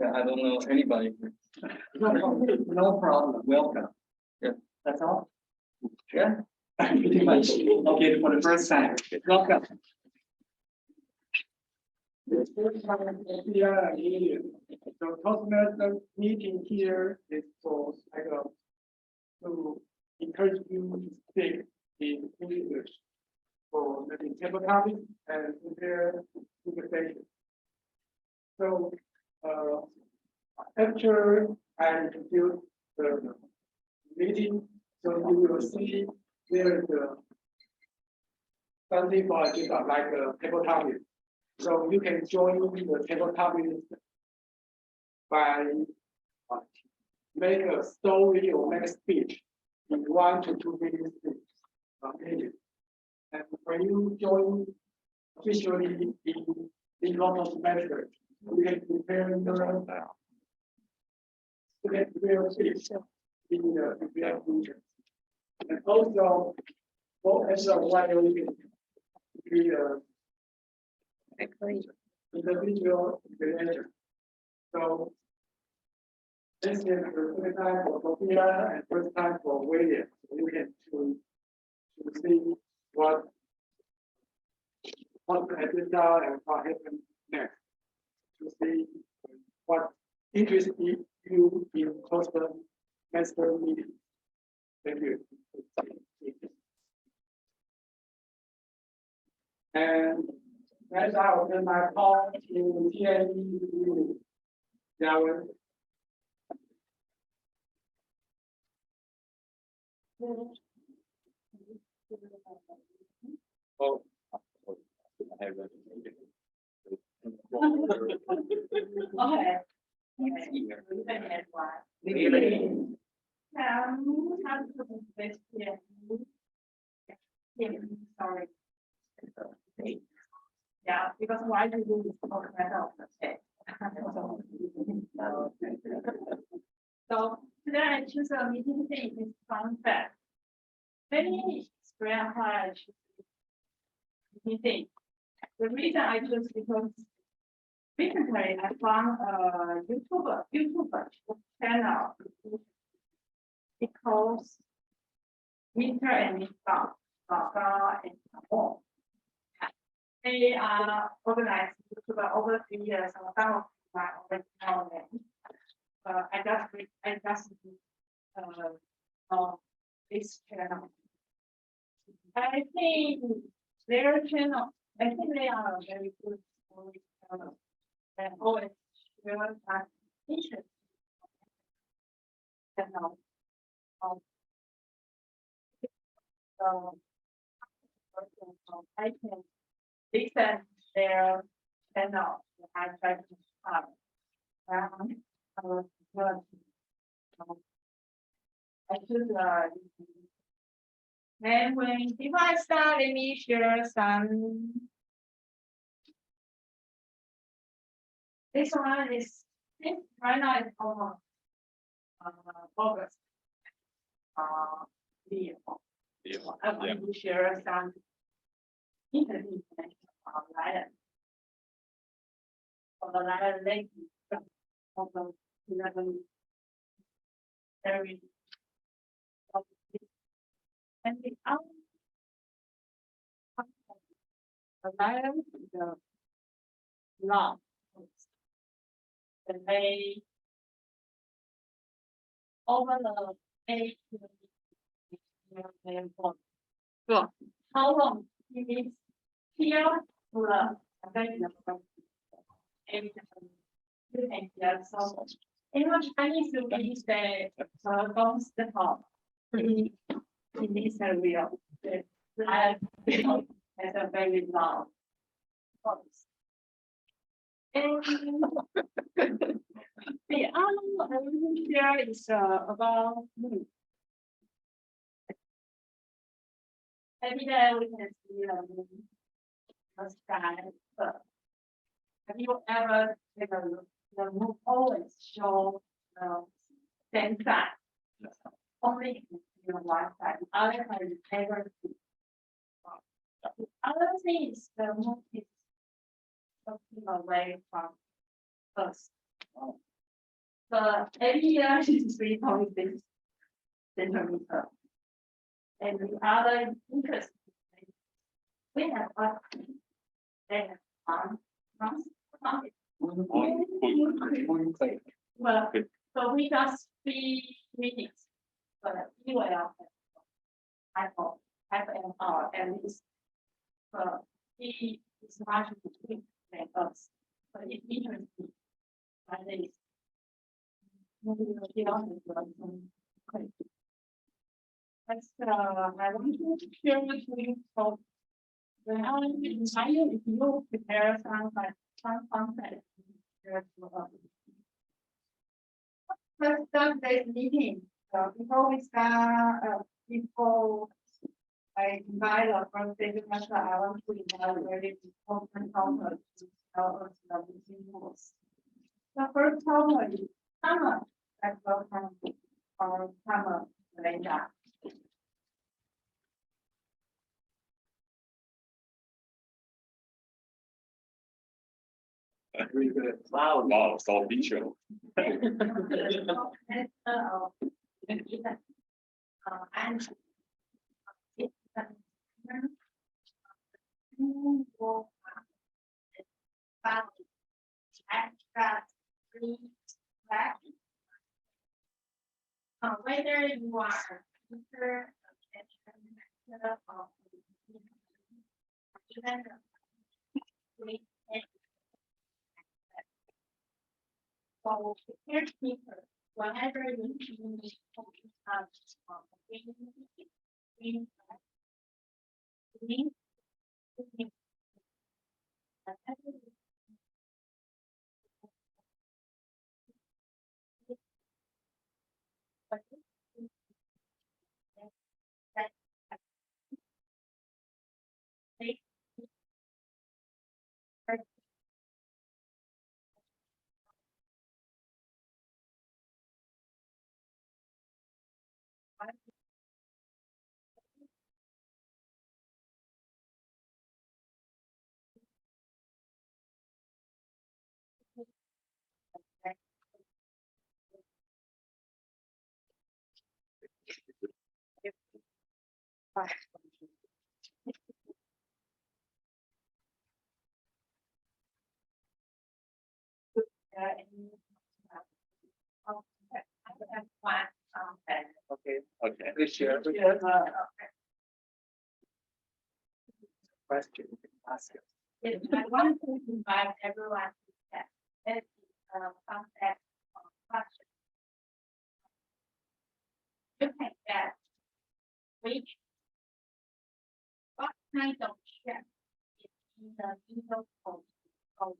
Yeah, I don't know anybody. No problem. Welcome. Yeah. That's all. Yeah. Pretty much. Okay, for the first time. Welcome. Yeah, so Toastmasters meeting here is for to encourage you to speak in English for maybe table topic and prepare conversation. So after I introduce the meeting, so you will see there is something for agenda like a table topic. So you can join the table topic by make a story or make a speech in 1 to 2 minutes. And when you join officially in local measure, you can prepare your speech in the prepared region. And also, for extra while you can be individual manager. So this is the first time for Sophia and first time for William. So you can to see what the agenda and what happens next. To see what interests you in Toastmaster meeting. Thank you. And next I will send my call to TNE. Yawon. Oh. Sorry. Yeah, because why do you do this matter of So today I choose a meeting theme is fun fact. Many explain why I choose meeting theme. The reason I choose because recently I found a YouTube channel because Winter and Mister and more. They are organized YouTuber over 3 years, and some of them are already know them. I just this channel. I think their channel. I think they are a very good story channel and always share that interest. Channel. I can listen their channel. I try to I should then if I start, let me share some. This one is right now it's almost August. I want to share some information on Lion. For the Lion Lake of the 11 very and the Lion is the law. And they over the 8 Well, how long it is here to the so in Chinese you can say goes the top in this area. I has a very long voice. And the other I will share is about moon. Every day we can see the moon, the sky. Have you ever taken a look? The moon always shows the same side. Only in one side. The other side is never see. The other thing is the moon is looking away from us. The area is 3.6 centimeter. And the other interest, we have a well, so we just 3 minutes, but you will have MR and this he is much between us. But it's interesting. But this I want to share with you. So when I if you prepare some content. Let's start this meeting. Before we start, before I invite the first day master, I want to invite very important talker to tell us the meeting rules. The first talker is Summer. Let's welcome our Summer Malaysia. Very good. Wow, wow, so visual. Whether you are a teacher, so here speaker, whenever you need Okay. Okay. Please share. Question. Ask it. Yes, I want to invite everyone to that. That is concept of question. You can get which what kind of check is in the legal code of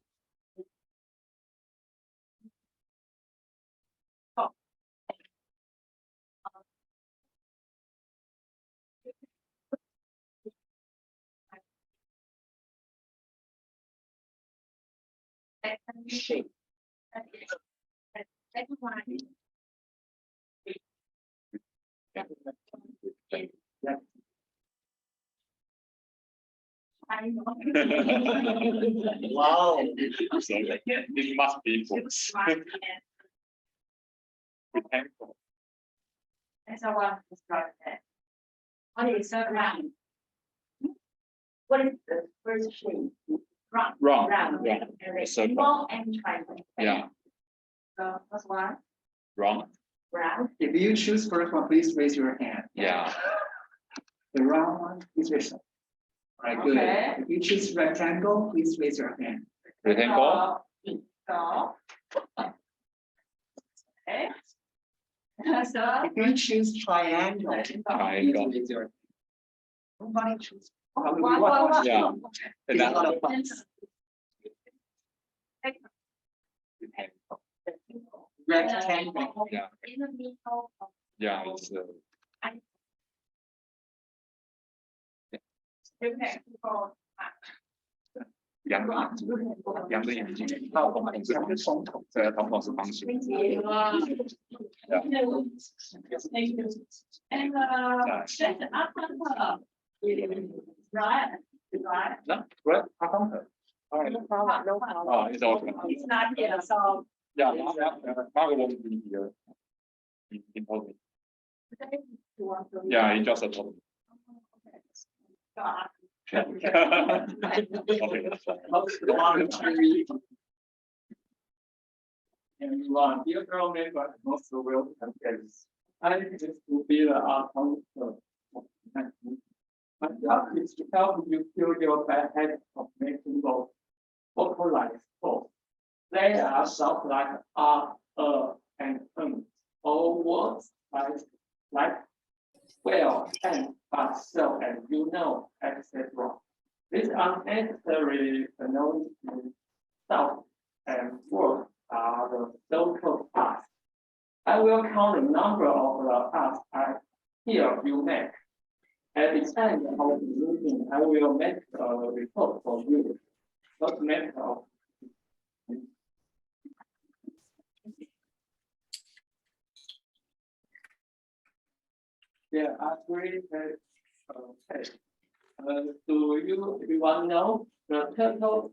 second shape. Second one is I know. Wow. So it must be books. Rectangle. And so on. What is the round? What is the first shape? Round. Wrong. Round. Yeah. And Circle. small and triangle. Yeah. So first one, Wrong. round. If you choose first one, please raise your hand. Yeah. The round one, please raise. All right, good. Okay. If you choose rectangle, please raise your hand. Rectangle. So. Okay. So. If you choose triangle, please Triangle. raise your hand. Nobody choose. One. Yeah. It's That- not a fun. Rectangle. Yeah. In the middle of. Yeah, it's Okay. So, 羊的眼睛，羊的眼睛，那我们是方筒，这个瞳孔是方形。And that's after right.那不是它方头， All right. No problem, no problem. It's okay. It's not here, so. Yeah, Mark won't be here. He told me. Yeah, he just told me. God. Okay. And dear girl member, most welcome guests. I just to be the art council. My job is to help you feel your bad habit of making those vocalized thoughts. They are sound like and or words like well and but so and you know, etc. This unnecessary annoying sound and words are the so-called parts. I will count the number of the parts I hear you make. At the end of the meeting, I will make a report for you. Not make of. Yeah, I agree that, okay. Do you everyone know the total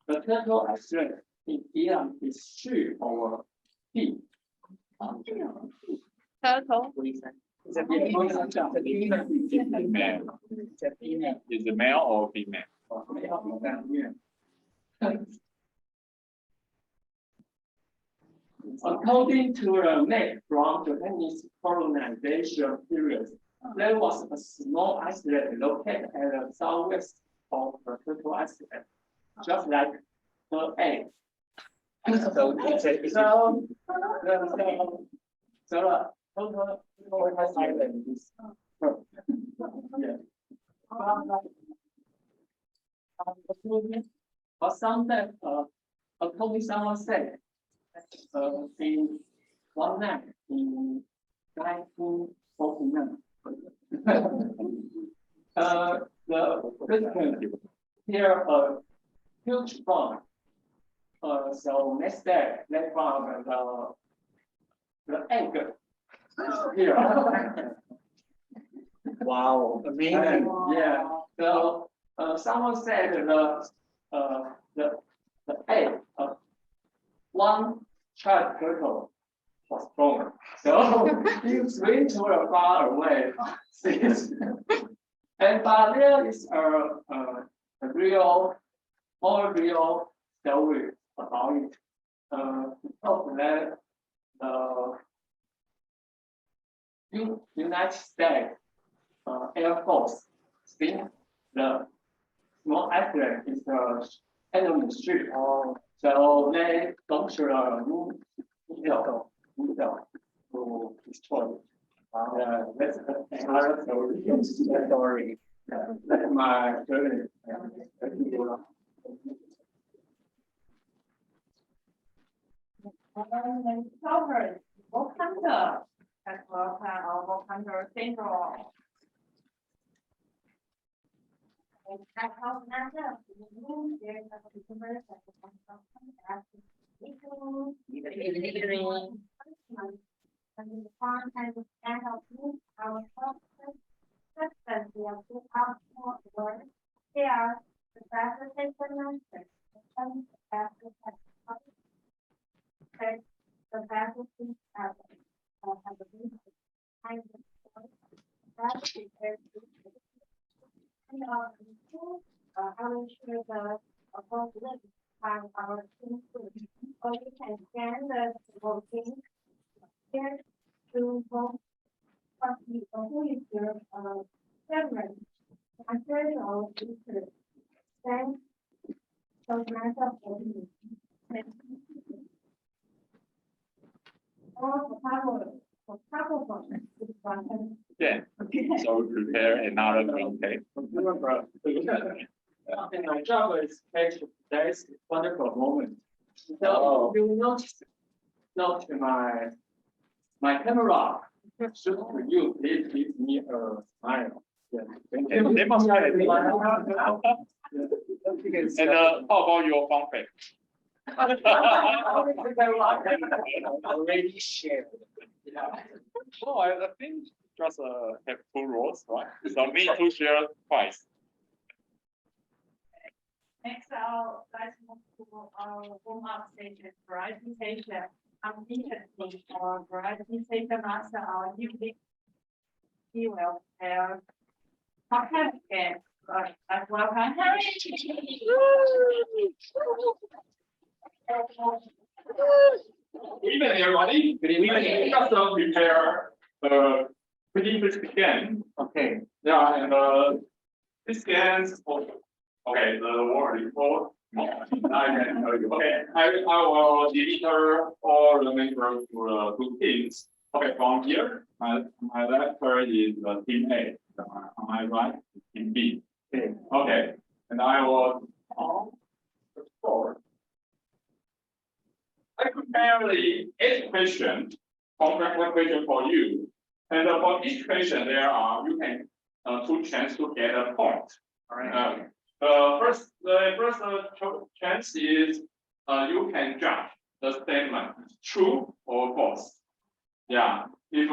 address in here is she or he? Turtle. It's a female. Is it male or female? According to a map from Japanese colonization period, there was a small island located at the southwest of the total island, just like the egg. So total island is yeah. But sometimes, according someone said, in one night in 1949, the president here a huge bomb. So next day they found the egg here. Wow, amazing. Yeah. So someone said the egg of one child turtle was born. So you swim to a far away. And but there is a real, more real story about it. Because that United States Air Force think the small island is enemy ship. So they launch a missile to destroy it. That's another story. That's my journey. And then covered, what kind of, as well, what kind of syndrome? And that helps matter. There's a consumer that and in the farm and the stand of our substance, we are put out more work. They are the fastest explanation. The fastest the fastest things have a reason. And that is very good. And I will share the possibility by our team food. Or you can scan the voting here to vote who is your favorite material to send those matter voting. Yeah. So we prepare another green cake. In my job is there is a wonderful moment. So you notice my camera shoot to you, please give me a smile. Yeah. They must have it. And how about your fun fact? Already shared. Yeah. Oh, I think just have two rows, right? So me to share twice. Next, let's move to our warm-up session, variety session. I'm interested for variety session master our new big. He will have top 10 again. Let's welcome Harry. Good evening, everybody. Good evening. Just prepare pretty first scan. Okay. Yeah, and this scans. Okay, the word is for. I can tell you. Okay, I will delete all the members to two teams. Okay, from here, my letter is team A. On my right is team B. Okay. Okay, and I will score. I prepare the 8 question, complex question for you. And for each question, there are you can 2 chance to get a point. All right. The first chance is you can judge the statement true or false. Yeah, if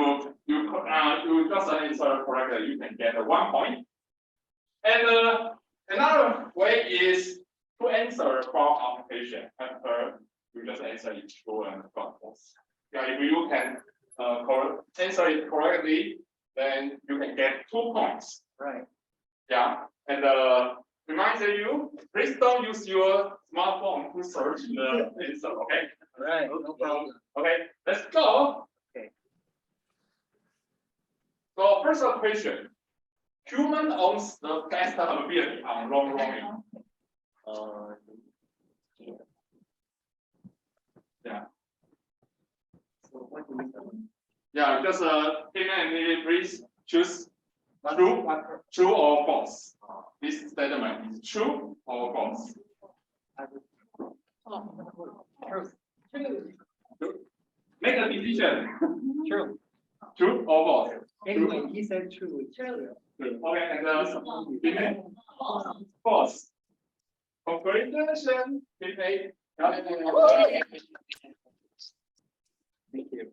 you just answer correctly, you can get 1 point. And another way is to answer from application after you just answer it true and false. Yeah, if you can answer it correctly, then you can get 2 points. Right. Yeah, and remind you, please don't use your smartphone to search the answer. Okay. Right. No problem. Okay, let's go. Okay. So first question: human owns the best ability on long running. Yeah. So what do we do? Yeah, just please choose true or false. This statement is true or false. Make a decision. True. True or false? Anyway, he said true. True. True. Okay, and false. Congratulations, okay. Thank you.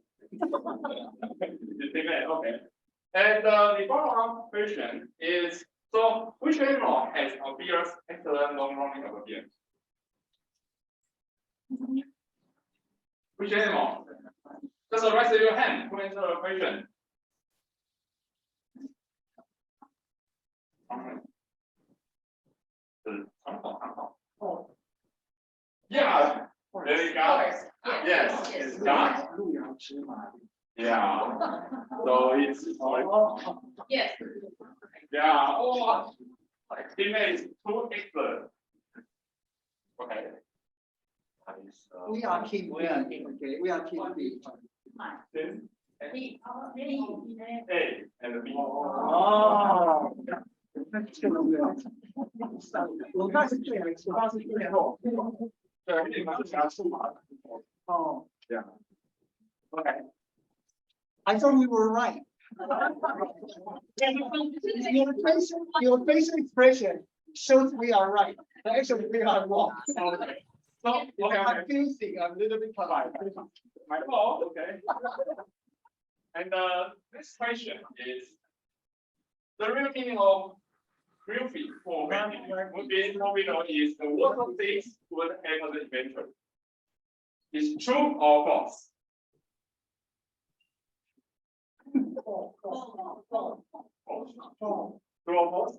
Okay. And the follow-up question is: so which animal has appears excellent long-running appearance? Which animal? Just raise your hand to answer the question. Yeah, there you go. Yes, it's done. Yeah. So it's Yes. yeah. Oh, teammate is too excellent. Okay. We are team. We are team. Okay. We are team B. Then He, A and B. Oh. 我那是最我那是最后。对，你们是加数码的。哦。Yeah. Okay. I thought we were right. Your facial expression shows we are right. But actually, we are wrong. Okay. So It's confusing. I'm a little bit confused. My fault. Okay. And this question is the real meaning of real feet for would be is the water things would have the inventor. Is true or false? True or false?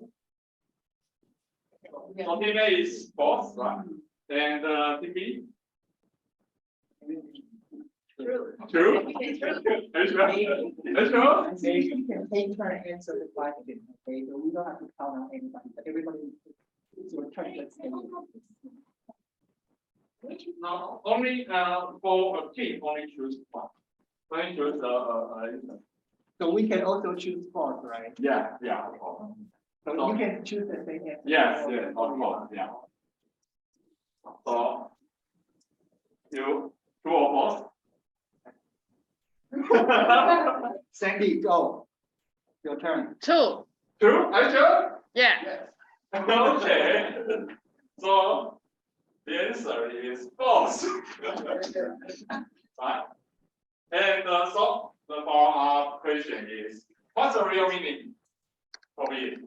So TB is false, right? And TB? True. True? That's right. That's right. You can take turn and answer the question. Okay, so we don't have to count on anybody, but everybody it's your turn. Let's say. Now, only for a team, only choose one. Only choose So we can also choose false, right? yeah. So you can choose the same answer. Yes, of course, yeah. So, you true or false? Sandy, go. Your turn. True. True, are you sure? Yeah. Okay. So, the answer is false. Right? And so the follow-up question is, what's the real meaning of it?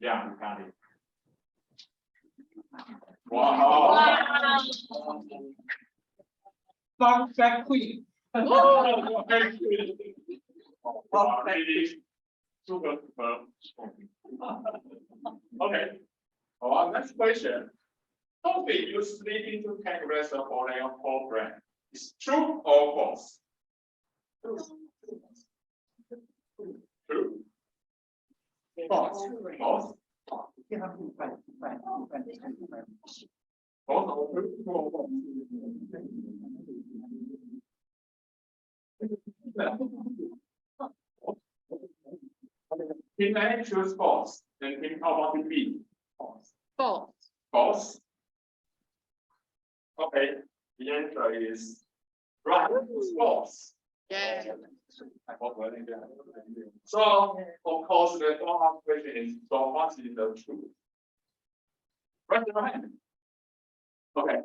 Yeah, you got it. Wow. Fun fact queen. Wow, really super. Okay. Our next question. Sophie used sleeping to take rest for their whole brain. Is true or false? True. False. False. False or true? Team A choose false. Then team how about team B? False. False. False. Okay. The answer is right. It's false. Yeah. I thought well, yeah. So of course the follow-up question is so what is the truth? Right, right. Okay.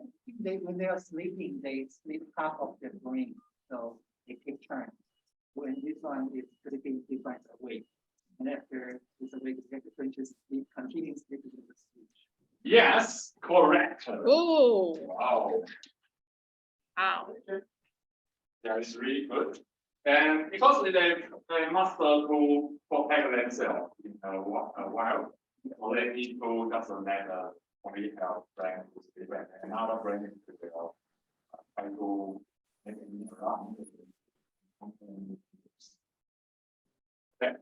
When they are sleeping, they sleep half of their brain, so they take turns. When this one is sleeping different awake, and after it's awake, they're going to sleep, continue sleeping with the sleep. Yes, correct. Oh. Wow. Wow. That is really good. And because they must to protect themselves in a while, so they need to just let only help brain to sleep and another brain to try to make it around. Okay.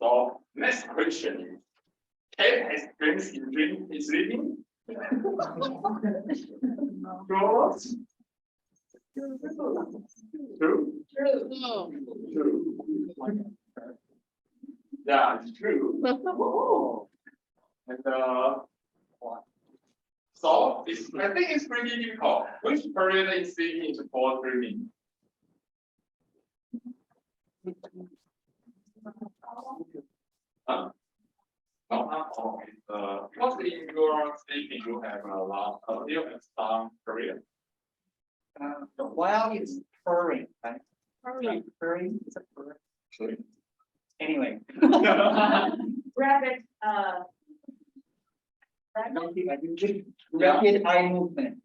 So next question is, cat has dreams in dream is sleeping? False. True. True. True. Yeah, it's true. And so it's, I think it's pretty difficult. Which period is sleeping is for dreaming? Huh? No, not all. It's because in your sleeping you have a lot, you have some period. While it's purring, right? Purring. Purring is a purr. Anyway. Rapid, Rapid eye movement.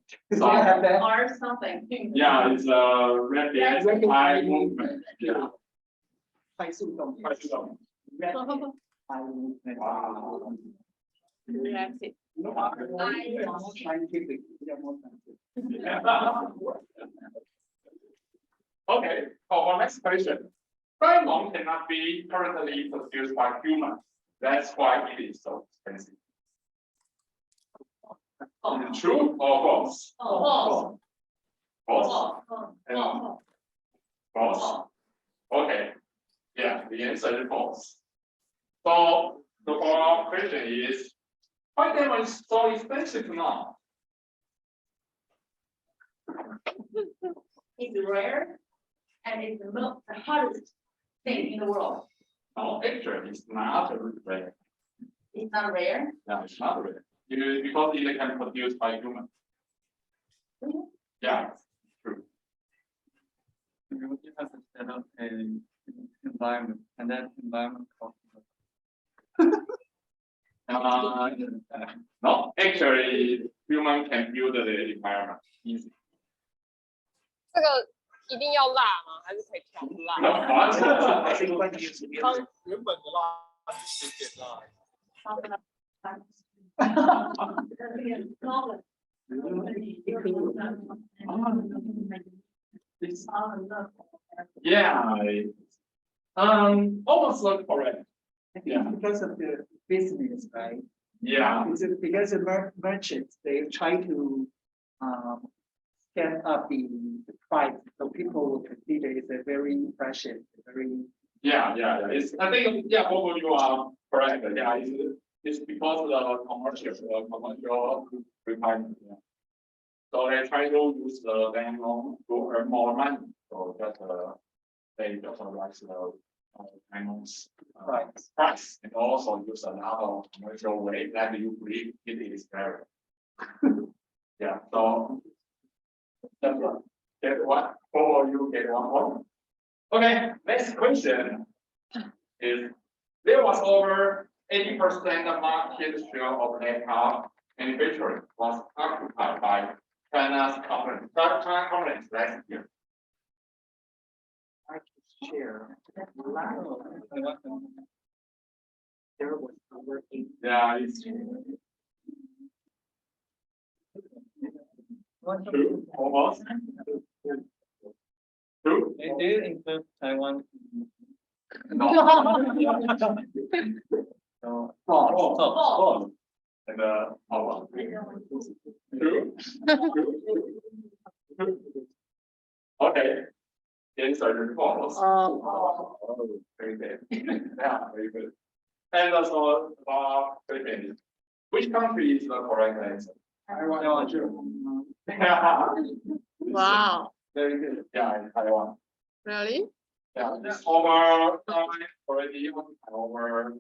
Do you So- have that? or something. Yeah, it's a rapid eye movement. Yeah. 快速动作 Quite some. Rapid eye movement. Wow. Rapid. More scientific. More scientific. Okay, for our next question. Pheromone cannot be currently produced by humans. That's why it is so expensive. Is it true or false? False. False. False. False. Okay. Yeah, the answer is false. So the follow-up question is, why them is so expensive now? It's rare and it's the hardest thing in the world. No, actually, it's not rare. It's not rare. No, it's not rare. Because it can be produced by humans. Yeah, true. You have to set up an environment, and that environment costs. No, actually, human can build the environment easy. 这个一定要辣吗？还是可以调不辣？原本的辣是点辣。Yeah, almost not correct. I think because of the business, right? Yeah, Is it because the merchants, they try to stand up the price, so people will consider it's a very precious, very. yeah. It's, I think, yeah, both of you are correct. Yeah, it's because of the commercial requirement. Yeah. So they try to use the land to earn more money. So that's they just raise the animals price and also use another commercial way that you believe it is better. Yeah, so that's what. Get one. Or you get 1 point. Okay, next question is there was over 80% of market share of laptop manufacturing was occupied by China's companies. That China companies last year. Share. There was over 8. Yeah, it's true, almost. True? They did include Taiwan. No. So, False. false. And our. True? True. Okay. The answer is false. Oh, Oh, very good. Yeah, very good. And also about Philippines. Which country is the correct answer? Taiwan. Yeah, wow. very good. Yeah, in Taiwan. Really? Yeah, this over already over.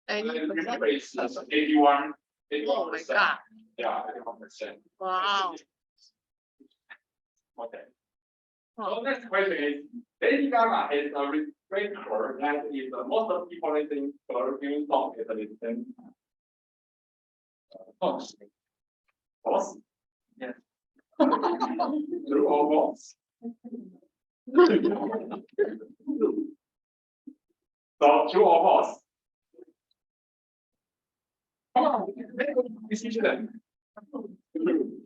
I 80%? remember it's 81. Oh my God. Yeah, 81%. Wow. Okay. Oh. So next question is, Lady Gaga is a record that is the most people listening to her new song is a listen. False. False? Yes. True or false? So true or false? Come on, make a decision.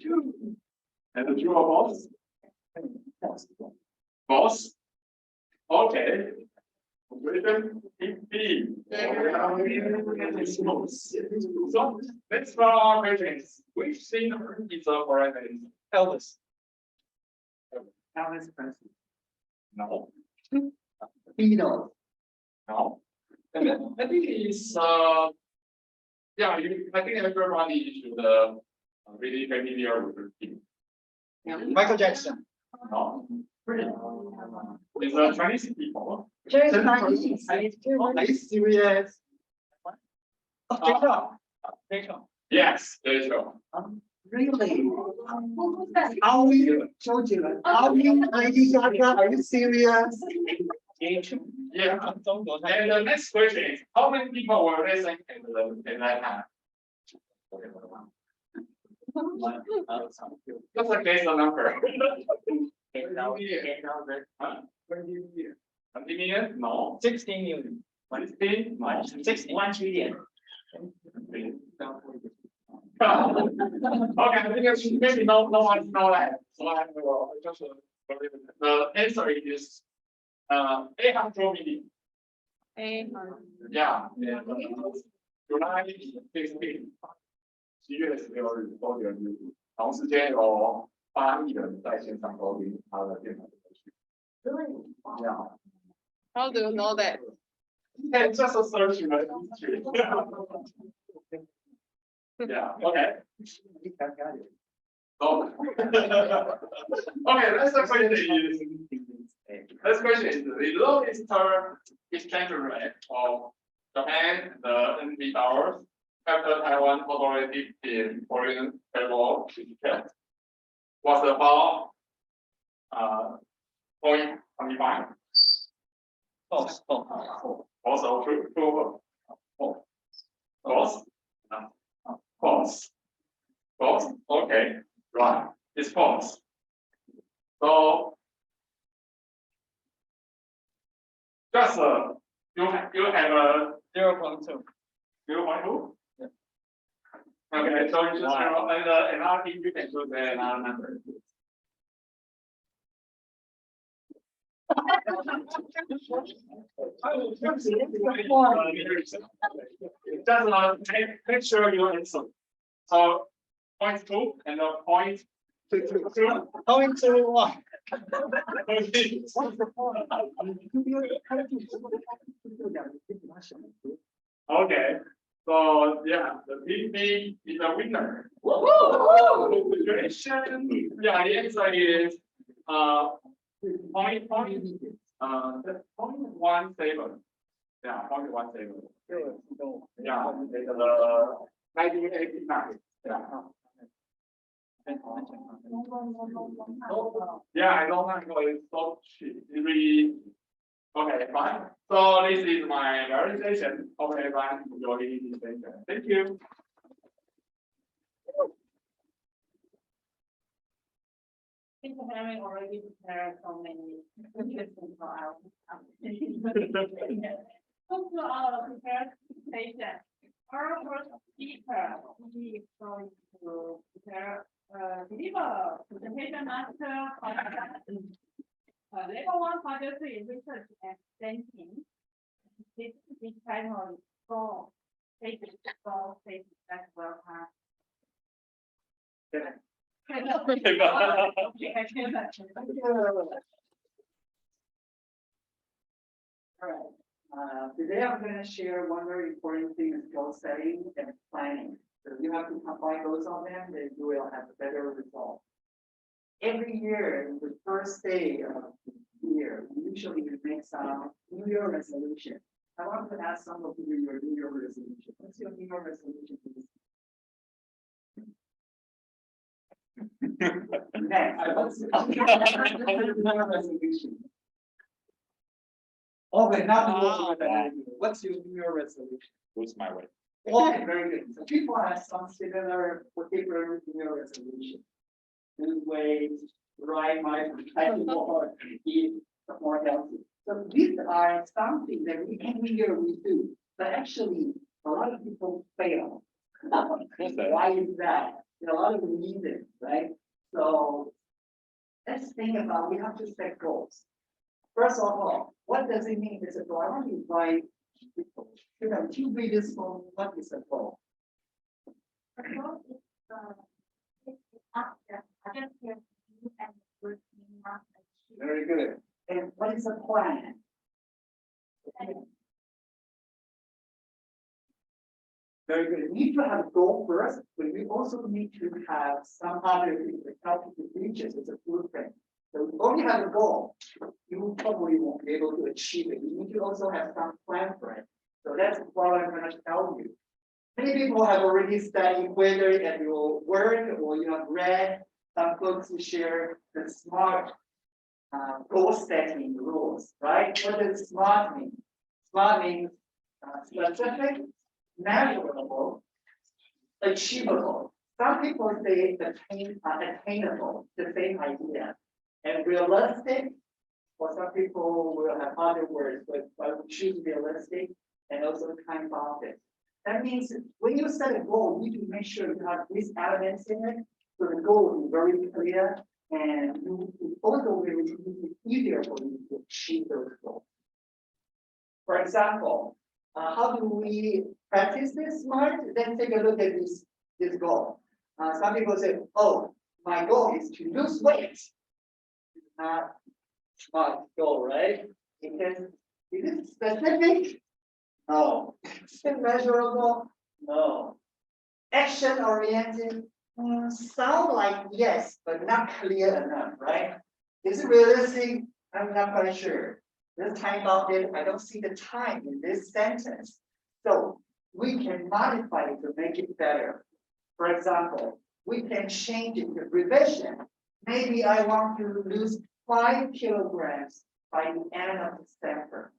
True. And true or false? False. False. Okay. Written in B. So let's start our questions. Which singer is a correct answer? Elvis. Elvis Presley. No. Beatles. No. And then I think it's yeah, I think everybody should really familiar with the team. Michael Jackson. No. It's a Chinese people. Chinese. Are you serious? Yes, there you go. Really? Are we? Told you. Are we? Lady Gaga? Are you serious? Yeah. And the next question is, how many people were listening at that time? Just like guess the number. Huh? 20 million? No. 16 million. 16? No. 1 trillion. Okay, I think it's maybe no one know that. So I will just the answer is 800 million. 800. Yeah. July 16. 7月16日收点日子，同时间有8亿人在线上收听他的电台歌曲。Yeah. How do you know that? And just a search in the history. Yeah, okay. So, okay, next question is the lowest exchange rate of Japan, the NT dollars, after Taiwan authority in foreign travel ticket was about 0.25. False. Also true. False. False. False. Okay. Right. It's false. So just you have a 0.2. 0.2. Okay, so you just and another thing you can choose another number. Just make sure you answer. So 0.2 and 0.2. Going to what? Okay. Okay. So yeah, the PP is a winner. Congratulations. Yeah, the answer is point 0.17. Yeah, 0.17. Yeah, it's 1989. Yeah. Yeah, I don't know. It's so cheap. It really Okay, fine. So this is my verification. Okay, fine. Enjoy this session. Thank you. I think having already prepared so many interesting for our. So to our prepared presentation, our first speaker, he is going to prepare, deliver presentation master project. Level 1 project is research and thinking. This title is so basic, that's well past. Alright, today I'm gonna share one very important thing is goal setting and planning. So you have to combine both of them, then you will have a better result. Every year, the first day of the year, we usually make some New Year resolution. I want to ask some of you your New Year resolution. What's your New Year resolution? Next, what's your New Year resolution? Okay, now what's your New Year resolution? Lose my way. Okay, very good. So people have some similar particular New Year resolution. Lose weight, ride my more, eat more healthy. So these are something that we every year we do, but actually a lot of people fail. Why is that? There are a lot of reasons, right? So let's think about, we have to set goals. First of all, what does it mean? It's a goal. I want to invite people. You have two videos from what is a goal? Very good. And what is a plan? Very good. You need to have a goal first, but you also need to have some other things that help you to reach it as a blueprint. So if you only have a goal, you probably won't be able to achieve it. You need to also have some plan for it. So that's what I'm going to tell you. Many people have already studied, whether at your work or you have read some books to share the SMART goal setting rules, right? What does SMART mean? SMART means specific, measurable, achievable. Some people say attainable, the same idea. And realistic, for some people will have other words, but I would choose realistic and also time bounded. That means when you set a goal, you need to make sure you have these elements in it, so the goal will be very clear, and you also will make it easier for you to achieve those goals. For example, how do we practice this SMART? Then take a look at this goal. Some people say, oh, my goal is to lose weight. Not SMART goal, right? Because is it specific? No. Is it measurable? No. Action oriented? Sound like yes, but not clear enough, right? Is it realistic? I'm not quite sure. This time bounded, I don't see the time in this sentence. So we can modify it to make it better. For example, we can change it to revision. Maybe I want to lose 5 kilograms by the end of December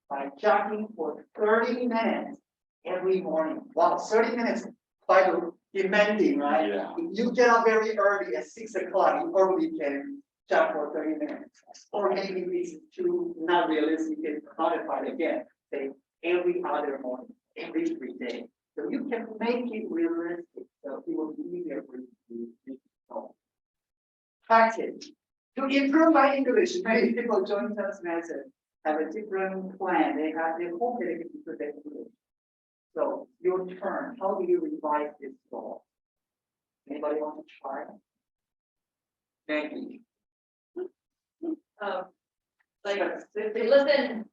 by jogging for 30 minutes every morning. Wow, 30 minutes quite demanding, right? Yeah. If you get up very early at 6 o'clock, you probably can jog for 30 minutes. Or maybe it's too not realistic, you can modify it again, say every other morning, every 3 days. So you can make it realistic, so it will be easier for you to do so. Practice. To improve my English, many people join Toastmasters have a different plan. They hope they can improve their English. So your turn. How do you revise this goal? Anybody want to try? Thank you. Like they listen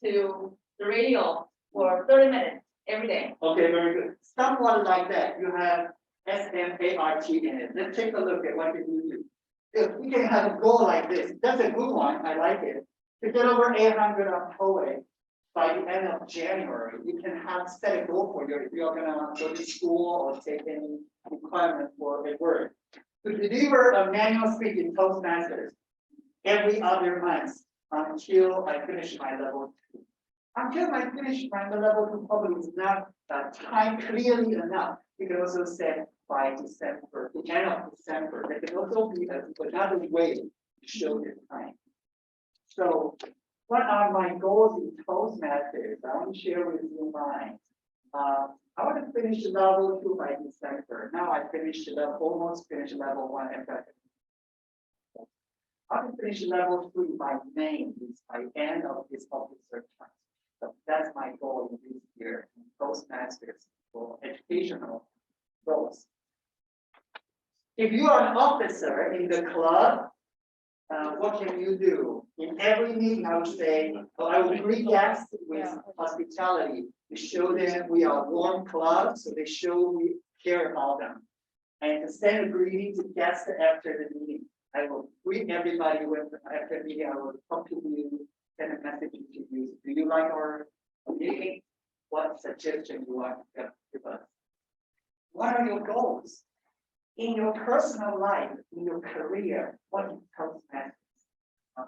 to the radio for 30 minutes every day. Okay, very good. Someone like that, you have SMART in it. Let's take a look at what you do. If we can have a goal like this, that's a good one. I like it. To get over 800 on TOEIC by the end of January, you can have set a goal for you if you're gonna go to school or take any requirement for a word. To deliver a manual speak in Toastmasters every other month, until I finish my level 2. Until I finish my level 2 probably is not time clearly enough. You can also set by December, the end of December. There can also be another way to show the time. So what are my goals in Toastmasters? I want to share with you mine. I want to finish level 2 by December. Now I finished almost finished level 1 and I want to finish level 3 by May, by end of this officer class. So that's my goal in this year in Toastmasters for educational goals. If you are an officer in the club, what can you do? In every meeting, I would say, I would greet guests with hospitality to show them we are one club, so they show we care about them. And to send a greeting to guests after the meeting. I will greet everybody with after the meeting. I will talk to you, send a message to you. Do you like our meeting? What suggestion you want to give us? What are your goals? In your personal life, in your career, what is Toastmasters?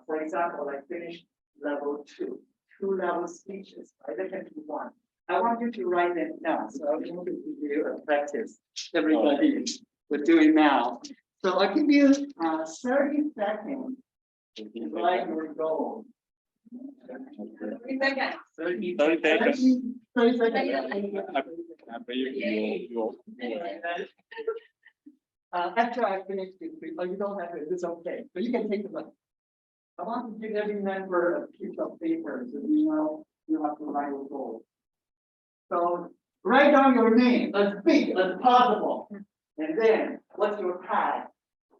For example, I finished level 2, 2 level speeches. I can do 1. I want you to write them down. So I want to give you a practice. Everybody will do it now. So I'll give you 30 seconds to write your goal. 3 seconds. 30 seconds. 30 seconds. After I finish this, you don't have it, it's okay. So you can take the money. I want to give every member a piece of paper so you know you have to write your goal. So write down your name as big as possible. And then what's your path?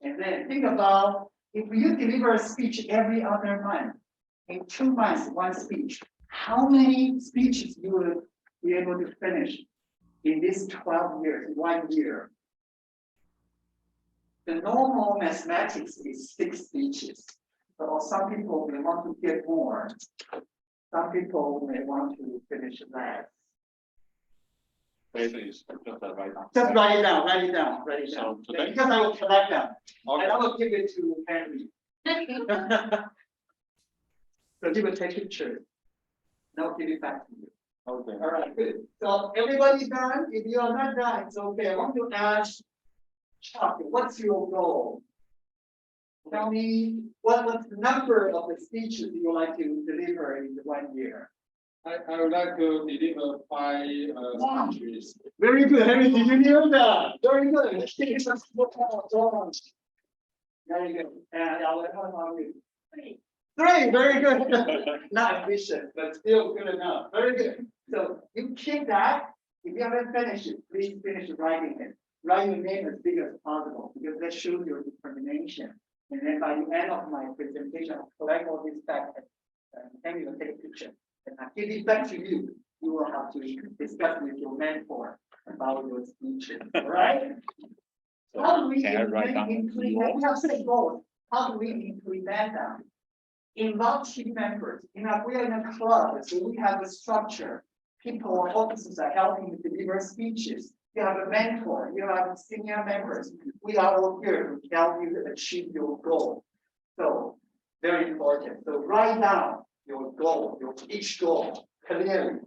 And then think about if you deliver a speech every other month, in 2 months, 1 speech, how many speeches you will be able to finish in these 12 years, 1 year? The normal mathematics is 6 speeches. So some people may want to get more. Some people may want to finish less. Just write down. Just write it down, write it down, write it down. So today- Because I will collect them. Okay. And I will give it to Henry. So he will take pictures. And I'll give it back to you. Okay. All right, good. So everybody done? If you are not done, it's okay. I want to ask Chuck, what's your goal? Tell me what's the number of the speeches you like to deliver in 1 year? I would like to deliver 5 speeches. Very good, Henry. Did you hear that? Very good. Very good. And I will help on you. 3, very good. Not efficient, but still good enough. Very good. So you keep that. If you haven't finished it, please finish writing it. Write your name as big as possible because that shows your determination. And then by the end of my presentation, I'll collect all this back and then you will take a picture. And I give it back to you. You will have to discuss with your mentor about your speeches. All right? How do we Can I write down implement? We have set goals. How do we implement them? Involve team members. We are in a club, so we have a structure. People, officers are helping to deliver speeches. You have a mentor, you have senior members. We are all here to help you to achieve your goal. So very important. So write down your goal, each goal clearly.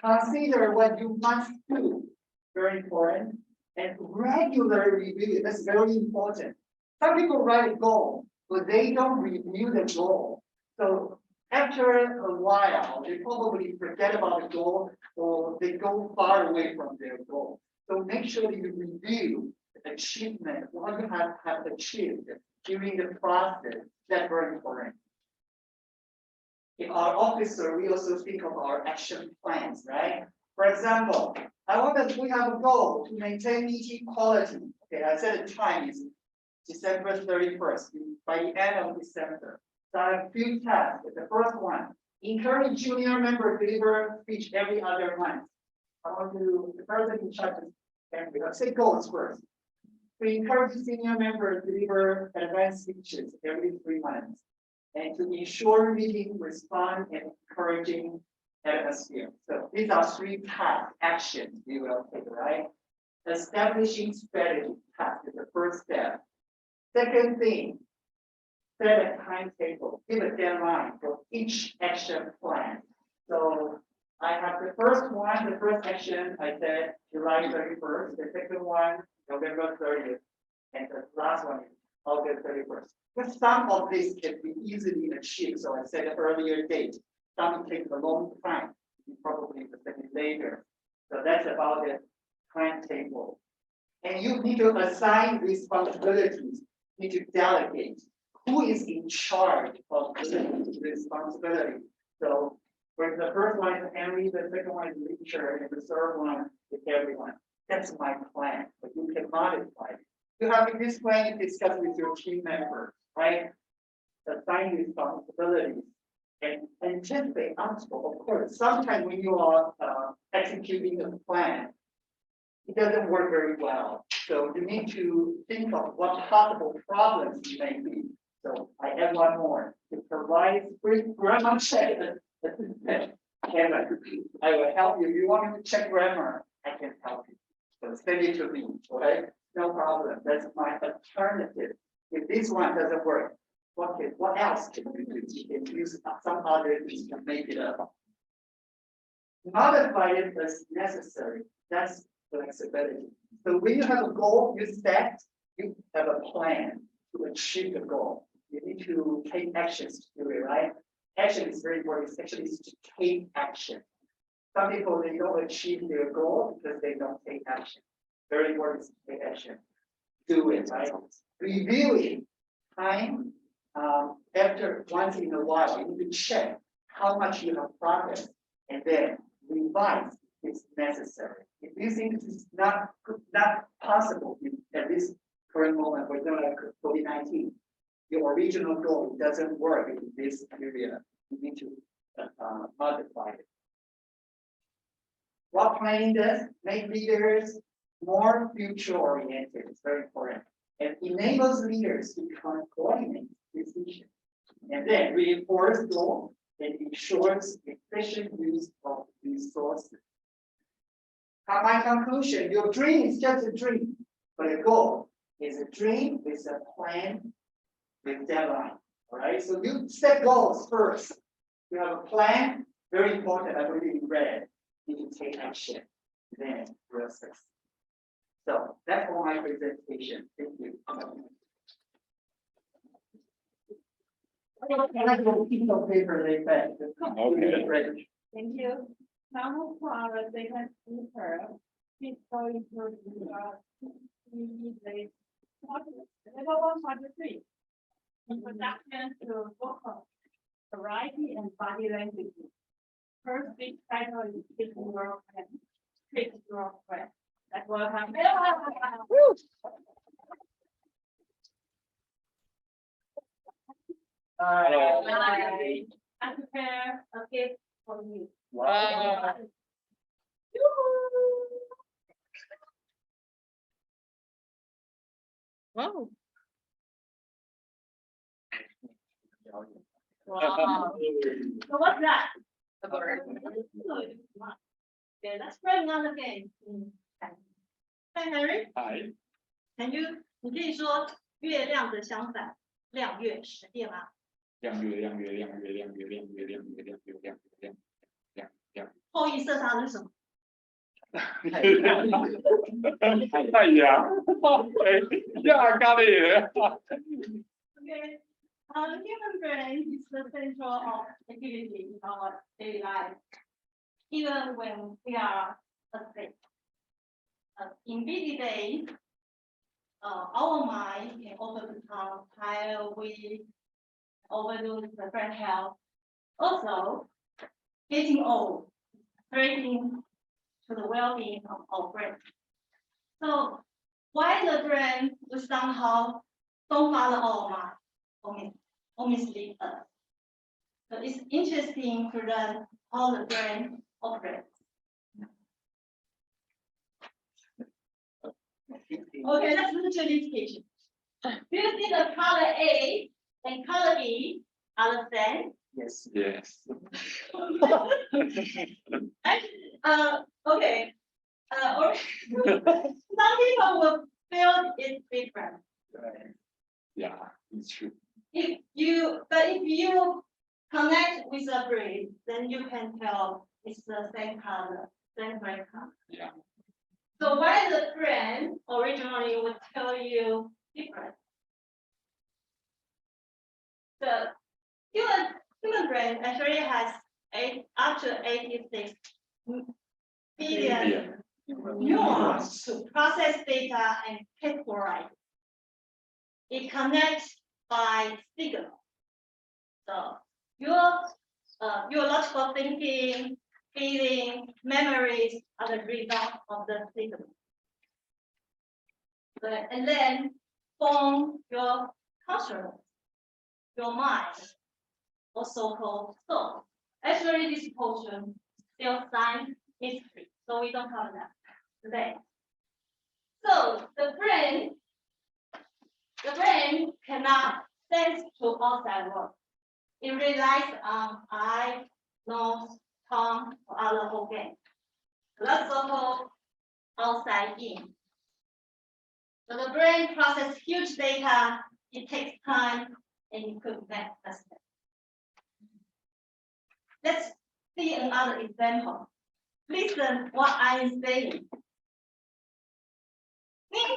Consider what you must do. Very important. And regularly review it. That's very important. Some people write a goal, but they don't review the goal. So after a while, they probably forget about the goal or they go far away from their goal. So make sure that you review the achievement, what you have achieved during the process. That's very important. In our officer, we also think of our action plans, right? For example, I want that we have a goal to maintain meeting quality. Okay, I said the time is December 31st, by the end of December. So I have a few tasks. The first one, encourage junior member to deliver speech every other month. I want to, the person in charge is Henry. Let's say goals first. We encourage senior members to deliver advanced speeches every 3 months. And to ensure meeting respond and encouraging atmosphere. So these are 3 task actions we will take, right? Establishing strategy task is the first step. Second thing, set a timetable, give a deadline for each action plan. So I have the first one, the first action, I said July 31st, the second one, November 30th, and the last one is August 31st. But some of these can be easily achieved, so I said an earlier date. Some takes a long time, probably a second later. So that's about the timetable. And you need to assign responsibilities, you need to delegate. Who is in charge of this responsibility? So for the first one is Henry, the second one is Richard, and the third one is everyone. That's my plan, but you can modify it. You have this plan to discuss with your team members, right? Assign responsibilities and just be answerable. Of course, sometimes when you are executing a plan, it doesn't work very well. So you need to think of what possible problems you may be. So I add one more to provide free grammar check. And I will help you. If you want me to check grammar, I can help you. So send it to me, okay? No problem. That's my alternative. If this one doesn't work, what else can you do? You can use some other things to make it up. Modify it as necessary. That's flexibility. So when you have a goal you set, you have a plan to achieve the goal. You need to take actions to do it, right? Action is very important. It's actually to take action. Some people, they don't achieve their goal because they don't take action. Very important is to take action. Do it, right? Reviewing time after once in a while, you need to check how much you have progressed and then revise if it's necessary. If you think it's not possible at this current moment, for example, like COVID-19, your original goal doesn't work in this area, you need to modify it. What planning does, make leaders more future oriented, it's very important, and enables leaders to coordinate decisions, and then reinforce goals and ensures efficient use of resources. My conclusion, your dream is just a dream, but a goal is a dream with a plan with deadline. All right, so you set goals first. You have a plan, very important. I already read. You can take action, then you'll succeed. So that's all my presentation. Thank you. I like the piece of paper they said. Okay. Thank you. Now for our second speaker, please go into the level 143. Introduction to vocal variety and body language. First big title is Speak Your Friend. Speak Your Friend. That's what I'm. I prepare a gift for you. Wow. Wow. Wow. So what's that? A bird. Okay, let's play another game. Hi, Henry. Hi. Can you? 你可以说月亮的相反，亮月实变吗？亮月亮月亮月亮月亮月亮月亮月亮月亮亮。后羿射杀是什么？太阳。Yeah, got it. Okay. Human brain is the central of activity in our daily life, even when we are asleep. In busy days, our mind can often become tired, weak, overlook the brain health. Also, getting old, threatening to the well-being of our brain. So, why the brain will somehow don't follow our mind or mislead us? So it's interesting to learn how the brain operates. Okay, let's look at this picture. Do you see the color A and color B are the same? Yes. Yes. Okay. Or some people will feel it's different. Yeah, it's true. if you connect with a brain, then you can tell it's the same color, same brain color. Yeah. So why the brain originally would tell you different? The human brain actually has up to 86 billion neurons to process data and categorize. It connects by signal. So your logical thinking, feeling, memories are the result of the signal. And then form your consciousness, your mind, or so-called soul. Actually, this portion still science history, so we don't cover that today. So the brain cannot sense to outside world. It relies on eye, nose, tongue, or other organs. That's so-called outside in. So the brain processes huge data. It takes time, and it could make mistakes. Let's see another example. Listen what I am saying. Can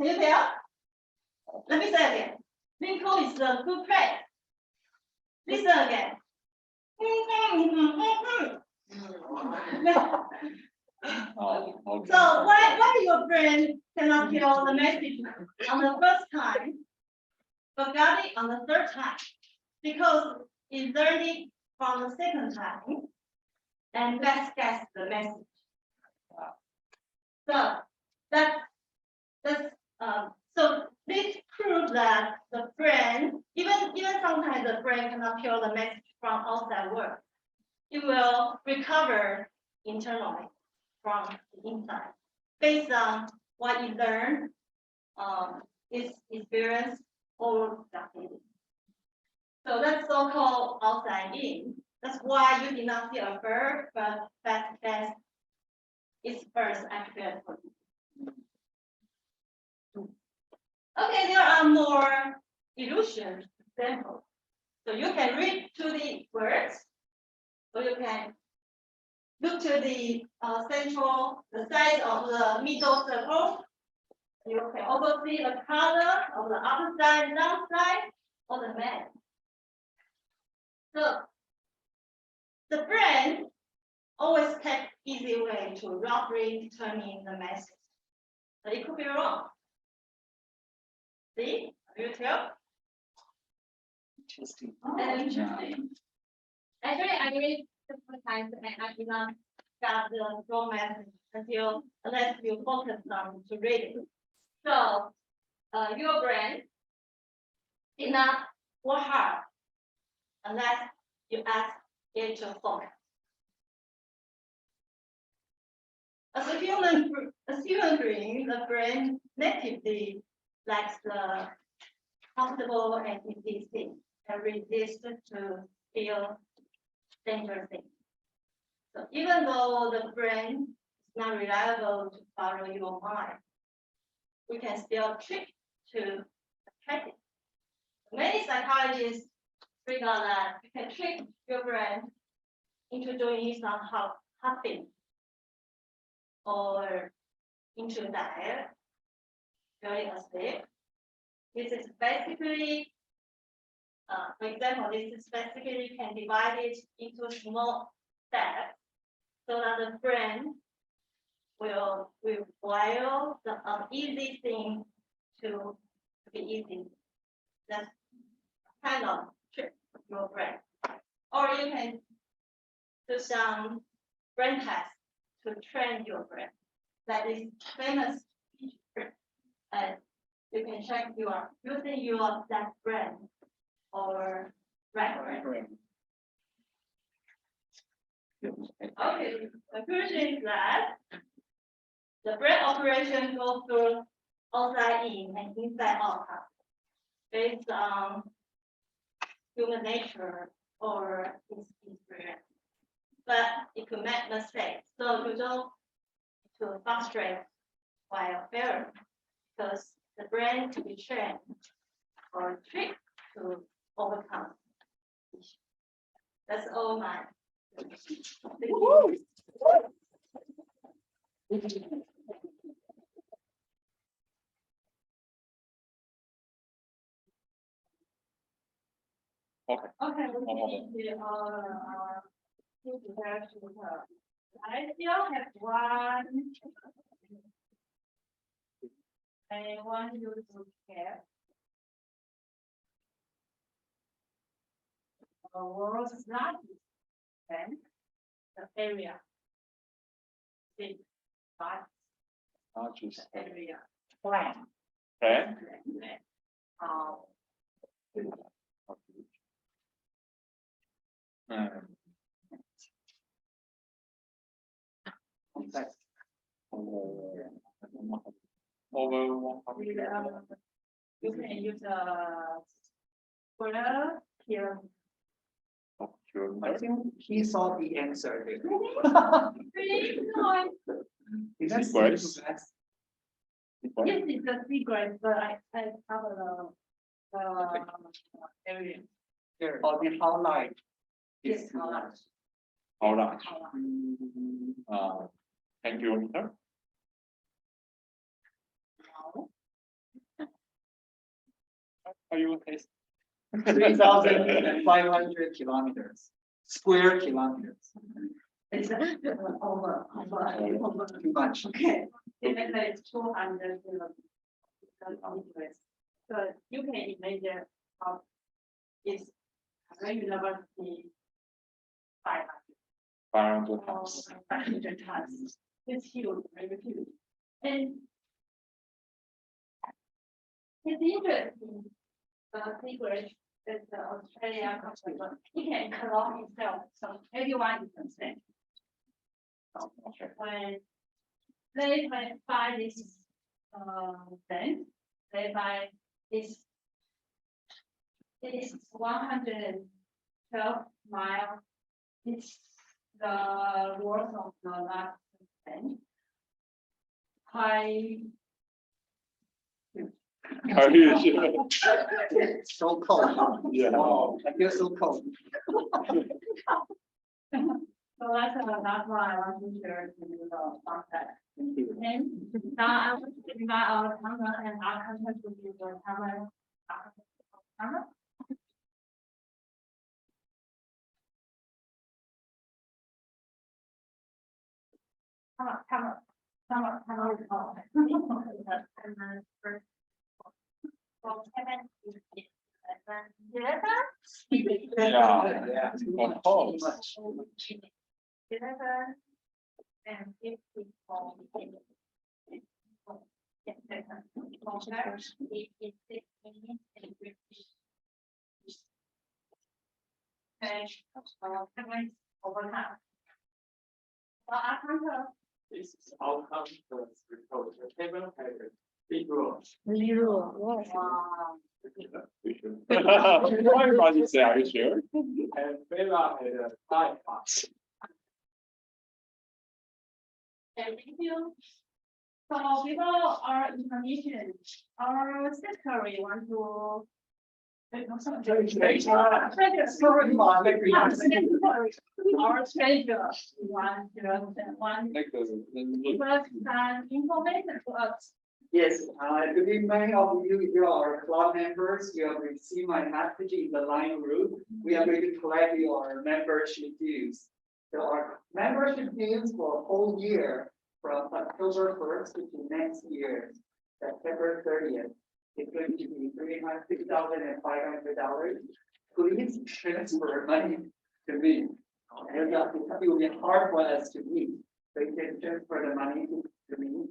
you tell? Let me say again. Lincoln is a good place. Listen again. Oh, okay. So why your brain cannot hear the message on the first time, but got it on the third time? Because it learned it from the second time, and let's guess the message. So so this proves that the brain, even sometimes the brain cannot hear the message from outside world, it will recover internally from the inside based on what you learn, its experience or studied. So that's so-called outside in. That's why you did not see a bird, but that its birds actually for you. Okay, there are more illusion examples. So you can read to the words, or you can look to the the size of the middle circle. You can also see the color of the upper side, down side, or the map. So the brain always takes easy way to roughly determine the message. But it could be wrong. See? You tell? Interesting. Interesting. Actually, I read several times and I did not got the wrong message unless you focus on to read it. So your brain did not work hard unless you ask it to focus. As a human being, the brain natively likes the comfortable and easy things and resist to feel dangerous things. So even though the brain is not reliable to follow your mind, we can still trick to attract it. Many psychologists figure out that you can trick your brain into doing some hard thing or into diet, falling asleep. This is basically, for example, this is basically can divide it into small steps so that the brain will wire the easy thing to be easy. That's kind of trick your brain. Or you can do some brain tests to train your brain. That is famous trick. And you can check you are using your left brain or right brain. Okay, the conclusion is that the brain operation goes through outside in and inside out based on human nature or its experience. But it could make mistakes. So you don't to frustrate while failing because the brain to be trained or tricked to overcome. That's all mine. Okay. Okay, we finish our I still have one. I want you to care. The world's largest bank, the area. Big, but Largest area. Plan. plan. Over 100. You can use a square here. I think he saw the answer. Really? No, Is that Sequence. sequence? yes, it's a secret, but I cover the area. Here, or the highlight. Yes, how large? How large? How large? 10 kilometer. No. Are you okay? 3,500 kilometers, square kilometers. It's over. Too much. Okay. It's 200 kilometers. So you can imagine how it's university 500. 500 times. 500 times. It's huge, very huge. And it's interesting. The secret is the Australia company. It can clone itself, so everyone is the same. Okay. When they buy this thing, they buy this. It is 112 miles. It's the worth of the last thing. Are you sure? So cold. Yeah. Oh, I feel so cold. So that's why I want to share to you the concept. Thank you. And now I want to invite our camera and our content to be the camera. Camera. Camera. First. Well, Kevin, Yeah. Of course. And 50 for overtime. Well, I can't tell. This is outcome for report. The table has a big row. Wow. Everybody say, are you sure? And Bella had a 5 parts. Thank you. So people are information. Our secretary want to. Our treasurer want Like give us some information to us. Yes, I believe many of you, if you are club members, you have received my message in the line group. We are going to collect your membership dues. So our membership dues for a whole year from October 1st to next year, September 30th. It's going to be $6,500. Please transfer money to me. And it will be hard for us to meet. So you can transfer the money to me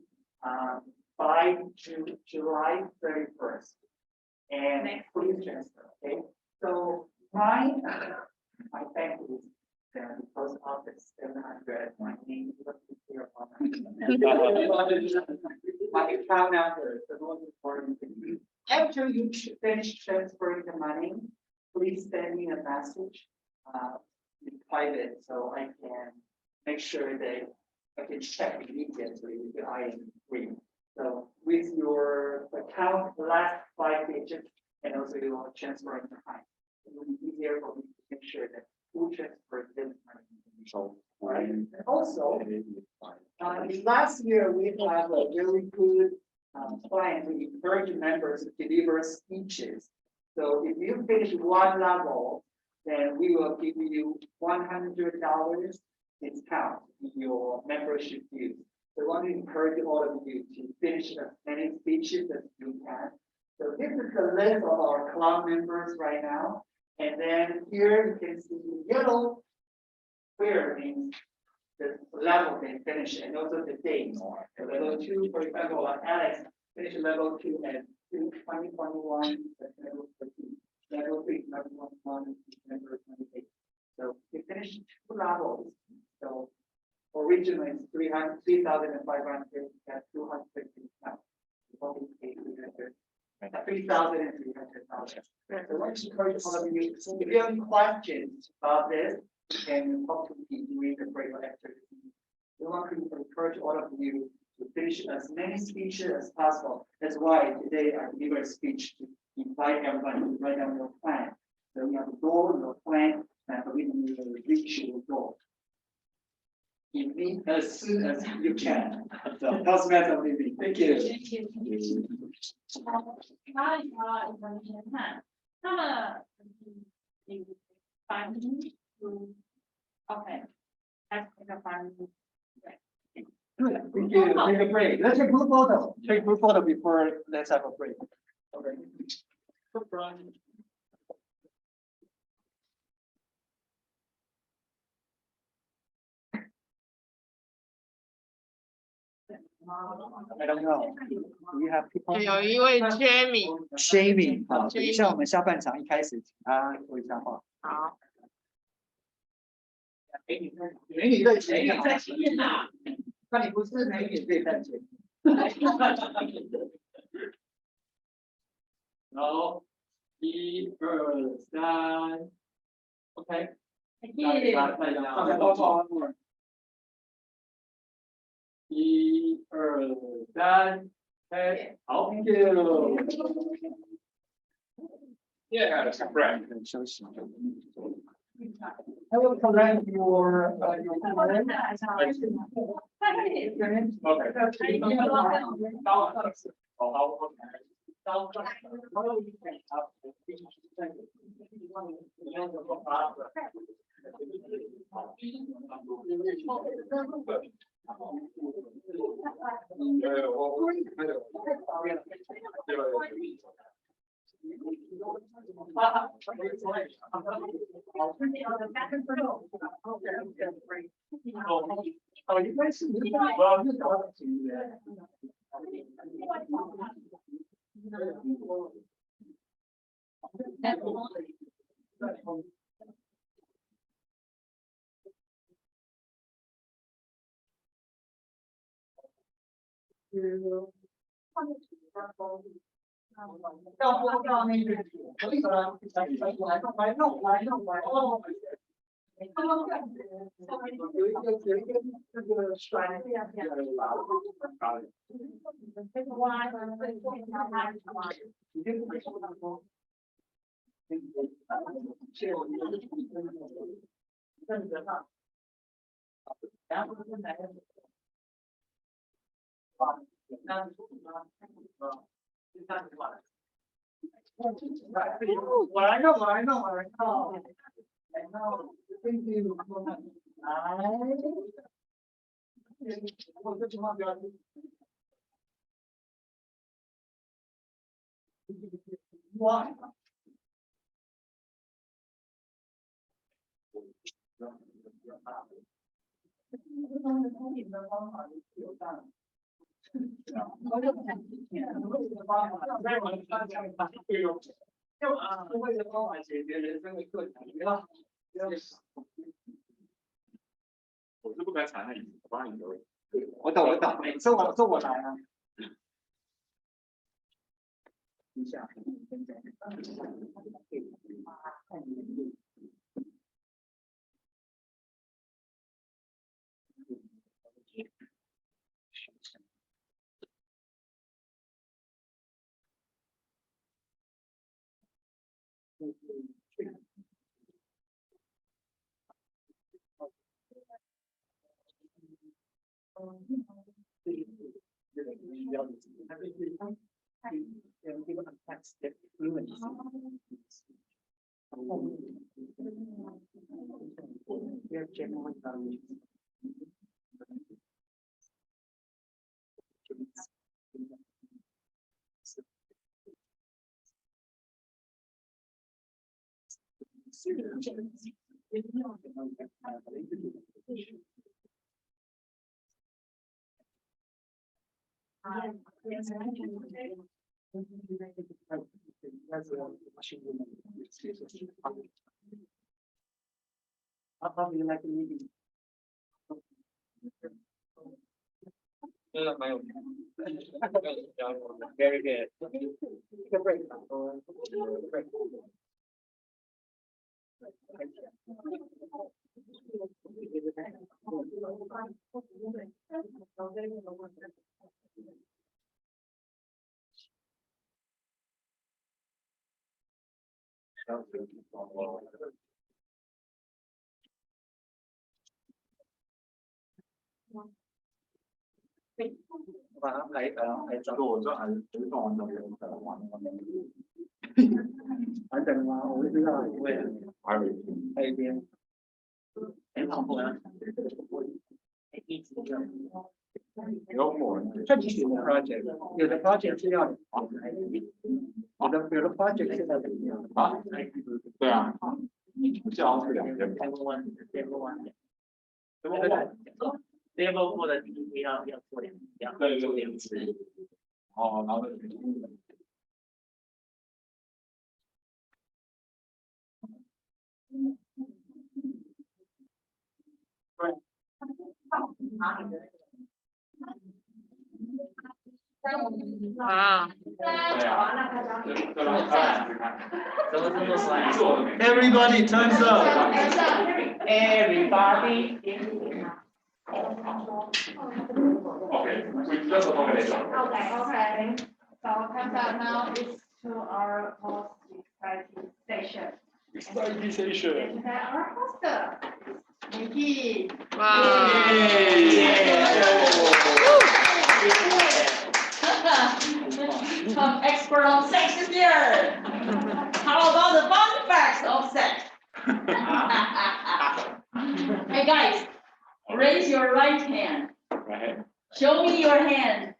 by July 31st. And please transfer, okay? So my bank is the post office 700. My name is here on my account number is the most important thing. After you finish transferring the money, please send me a message in private so I can make sure that I can check immediately if I am free. So with your account last 5 digits and also your transferring time. It will be easier for me to make sure that who transferred this money. Right? And also, last year we have a really good plan to encourage members to deliver speeches. So if you finish one level, then we will give you $100 discount in your membership dues. So I want to encourage all of you to finish as many speeches as you can. So this is the list of our club members right now. And then here you can see yellow, where means the level they finish and also the date. So level 2, for example, Alex finished level 2 at 2021, level 13. Level 3, level 1, December 28. So we finished 2 levels. So originally it's 3,500, that's 250 now. 3,300. So let's encourage all of you. If you have any questions about this, you can talk to me during the break or after. We want to encourage all of you to finish as many speeches as possible. That's why today I deliver a speech to invite everybody to write down your plan. So you have a goal, your plan, and we will reach your goal. You meet as soon as you can. So Toastmasters meeting. Thank you.还有一个文件看，那么翻译，OK，还是那个翻译，对。 Good. Thank you. Take a break. Let's take a group photo. Take a group photo before let's have a break. Okay. I don't know. We have people. 有一位 Jamie， Shaming 好，等一下我们下半场一开始，请他说一下话。好，美女在前面，那你不是美女可以站前。然后1、2、3 ，OK。再包包。1、2、3，哎，好 ，Thank you。 Yeah, it's a brand. 休息。I will correct your comment. Oh, you guys should do that. Well, you talk to that. Well, I know. Thank you. Why? Yes. 我是不该踩那椅子，我帮你留。我懂，这我来啊。一下。How do you like the meeting? Very good. Take a break. Break. Và hãy cho đồ cho anh chú còn đồng lượng tờ hoàn anh cần mà ủi thứ là quên hay bien em không có Go for it. 这只是 project， 有的 project 是要有的project 是要怎么样？对啊，这好像是2天吧。 level 4的第一要做2对对对。哦，然后。啊，对啊，怎么这么帅 ？Everybody turns up. Everybody. Okay, we just organize. Okay. So comes out now is to our most exciting session. Exciting session. And our host, Nikki. 哇， Some expert on sex is here. How about the fun facts of sex? Hey guys, raise your right hand. Right. Show me your hand.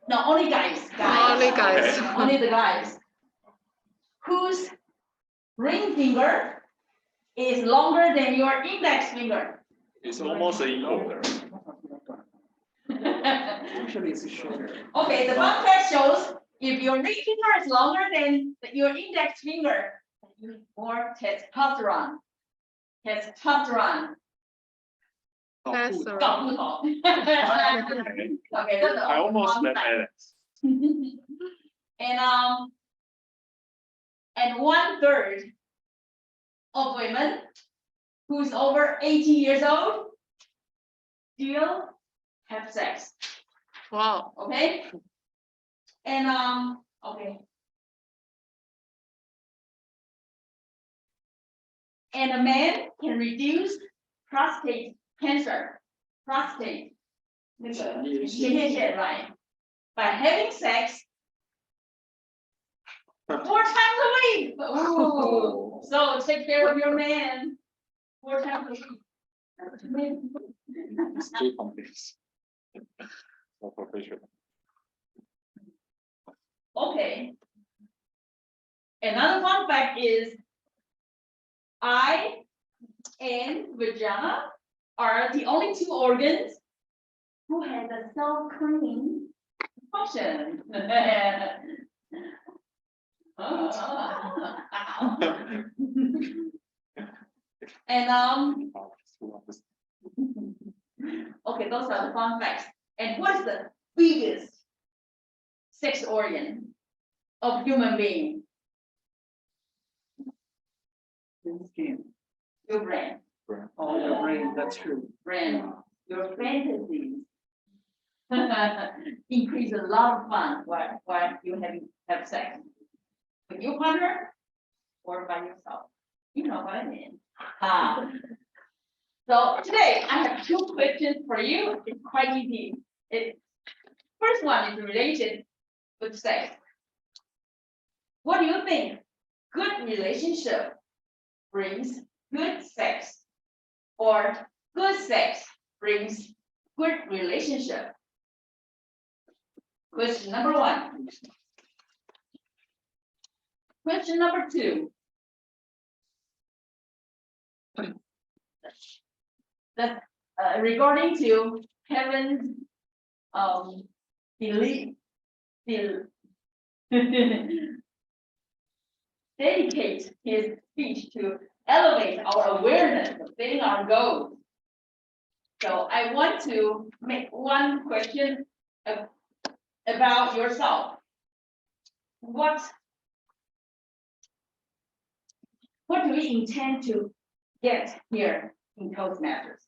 No, only guys. Only guys. Only the guys. Whose ring finger is longer than your index finger? It's almost equal. Actually, it's shorter. Okay, the fun fact shows if your ring finger is longer than your index finger, you have more testosterone. Testosterone. 搞不好。Okay, that's I almost fun left fact. it. And 1/3 of women who's over 18 years old still have sex. 哇， Okay? And okay. And a man can reduce prostate cancer. Prostate. 那个前列腺 right? By having sex 4 times a week. Ooh. So take care of your man 4 times a week. It's too complex. So professional. Okay. Another fun fact is eye and vagina are the only 2 organs who have a self-cleaning function. And okay, those are the fun facts. And what is the biggest sex organ of human being? Skin. Your brain. Oh, your brain, that's true. Brain. Your fantasies increase a lot of fun while you have sex with your partner or by yourself. You know what I mean. So today I have two questions for you. It's quite easy. First one is related with sex. What do you think? Good relationship brings good sex, or good sex brings good relationship? Question number one. Question number two. That regarding to Kevin's belief, dedicate his speech to elevate our awareness of setting our goals. So I want to make one question about yourself. What do we intend to get here in Toastmasters?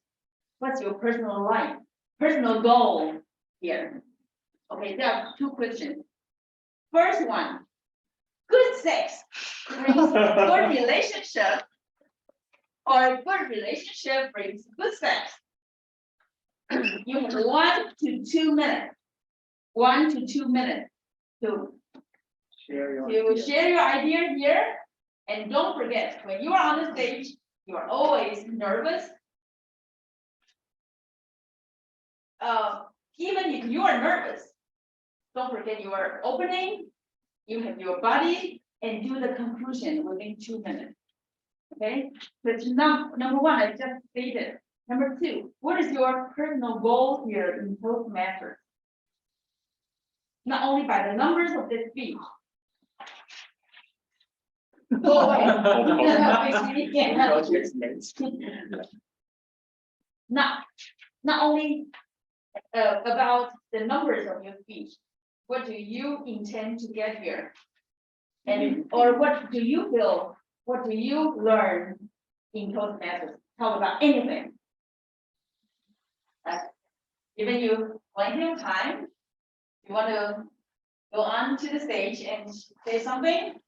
What's your personal life, personal goal here? Okay, there are two questions. First one, good sex brings good relationship, or good relationship brings good sex? You have 1 to 2 minutes. 1 to 2 minutes to share your idea here. And don't forget, when you are on the stage, you are always nervous. Even if you are nervous, don't forget your opening, you have your body, and do the conclusion within 2 minutes. Okay, question number one, I just stated. Number two, what is your personal goal here in Toastmasters? Not only by the numbers of this speech. Go away. Not only about the numbers of your speech. What do you intend to get here? And or what do you feel? What do you learn in Toastmasters? Talk about anything. Giving you plenty of time. You want to go on to the stage and say something?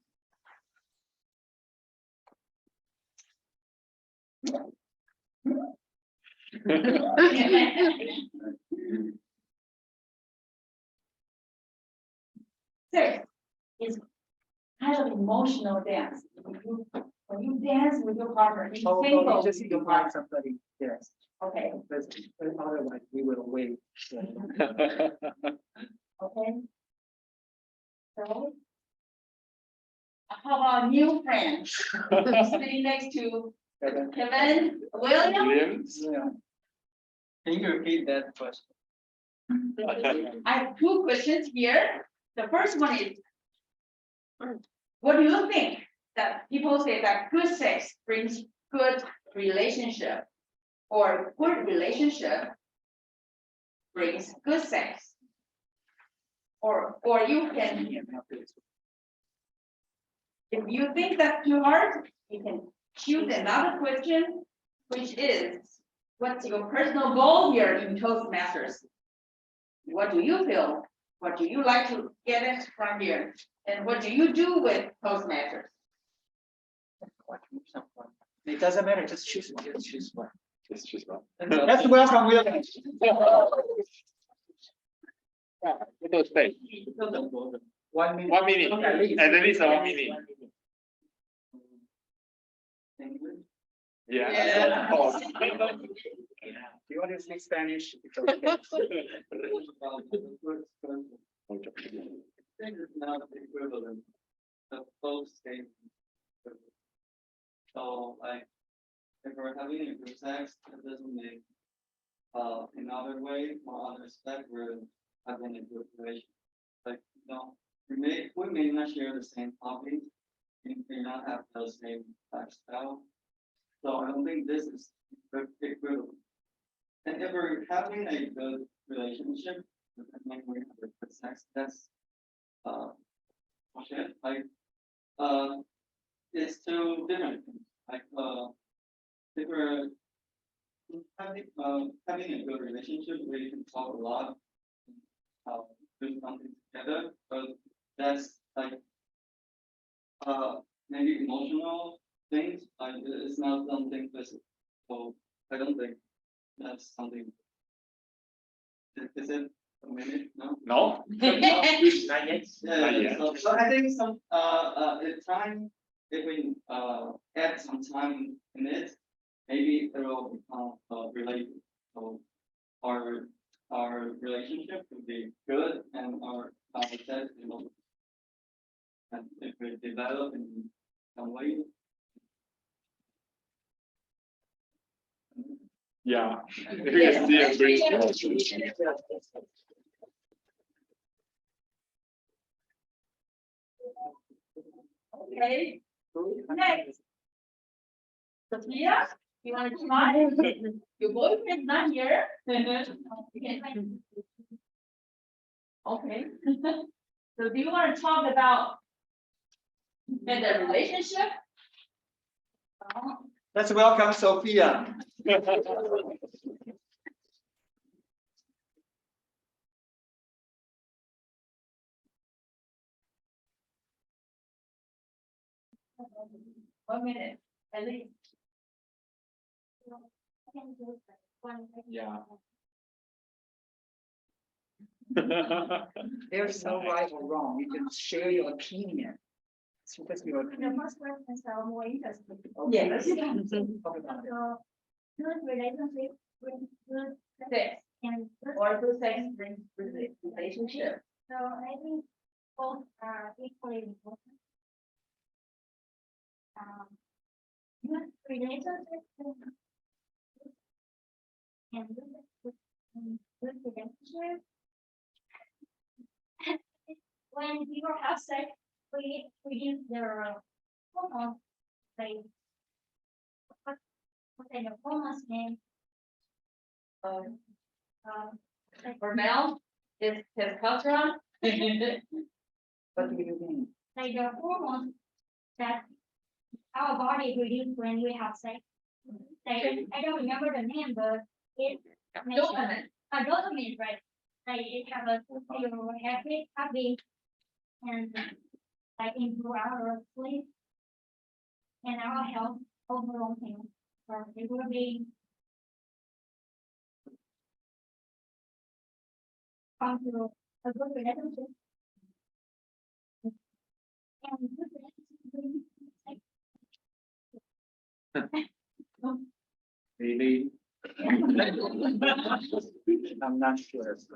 Sex is kind of emotional dance. When you dance with your partner, you tangle Just with to your find partner. somebody, yes, Okay, but otherwise we will wait. okay. So, how about new friends sitting next to Kevin, William? Williams. Can you repeat that question? I have two questions here. The first one is, what do you think that people say that good sex brings good relationship, or good relationship brings good sex? Or you can, if you think that's too hard, you can choose another question, which is, what's your personal goal here in Toastmasters? What do you feel? What do you like to get it from here? And what do you do with Toastmasters? It doesn't matter, just choose one. Just choose one. Just choose one. Let's welcome William. Little space. 1 minute. 1 minute. At least 1 minute. Yeah. Yeah. Of course. Do you want to speak Spanish? It's okay. Is not equivalent of both statements. So like, if we're having a good sex, it doesn't make another way or other step we're having a good relation. Like, we may not share the same hobby, we may not have the same lifestyle. So I don't think this is equivalent. And if we're having a good relationship, when we have a good sex, that's bullshit. Like, it's two different things. Like, if we're having a good relationship, we can talk a lot, do something together. But that's like, maybe emotional things, like it's not something physical. So I don't think that's something. Is it a minute? No? No? Not yet. Yeah, so I think if time, if we add some time in it, maybe it will become related. So our relationship will be good and our sex will, and if we develop in some way. Yeah. You can see a very. Okay, next. Sophia, you want to try? Your boyfriend's not here. Okay. So do you want to talk about the relationship? Let's welcome Sophia. 1 minute, at least. Yeah. There's no right or wrong. You can share your opinion. So that's your The opinion. first questions are more interesting. Yes. Talk about it. So, good relationship with good Sex, and good. or good sex brings relationship. So I think both are equally important. Good relationship and good relationship. When people have sex, we use their hormones, like what kind of hormones name? For male, is testosterone. What do you mean? Like the hormones that our body produce when we have sex. Like, I don't remember the name, but it makes Dopamine. dopamine, right? Like it have a feel happy and like improve our sleep and our health overall health. So it will be come to a good relationship. And good relationship. Really? I'm not sure. That's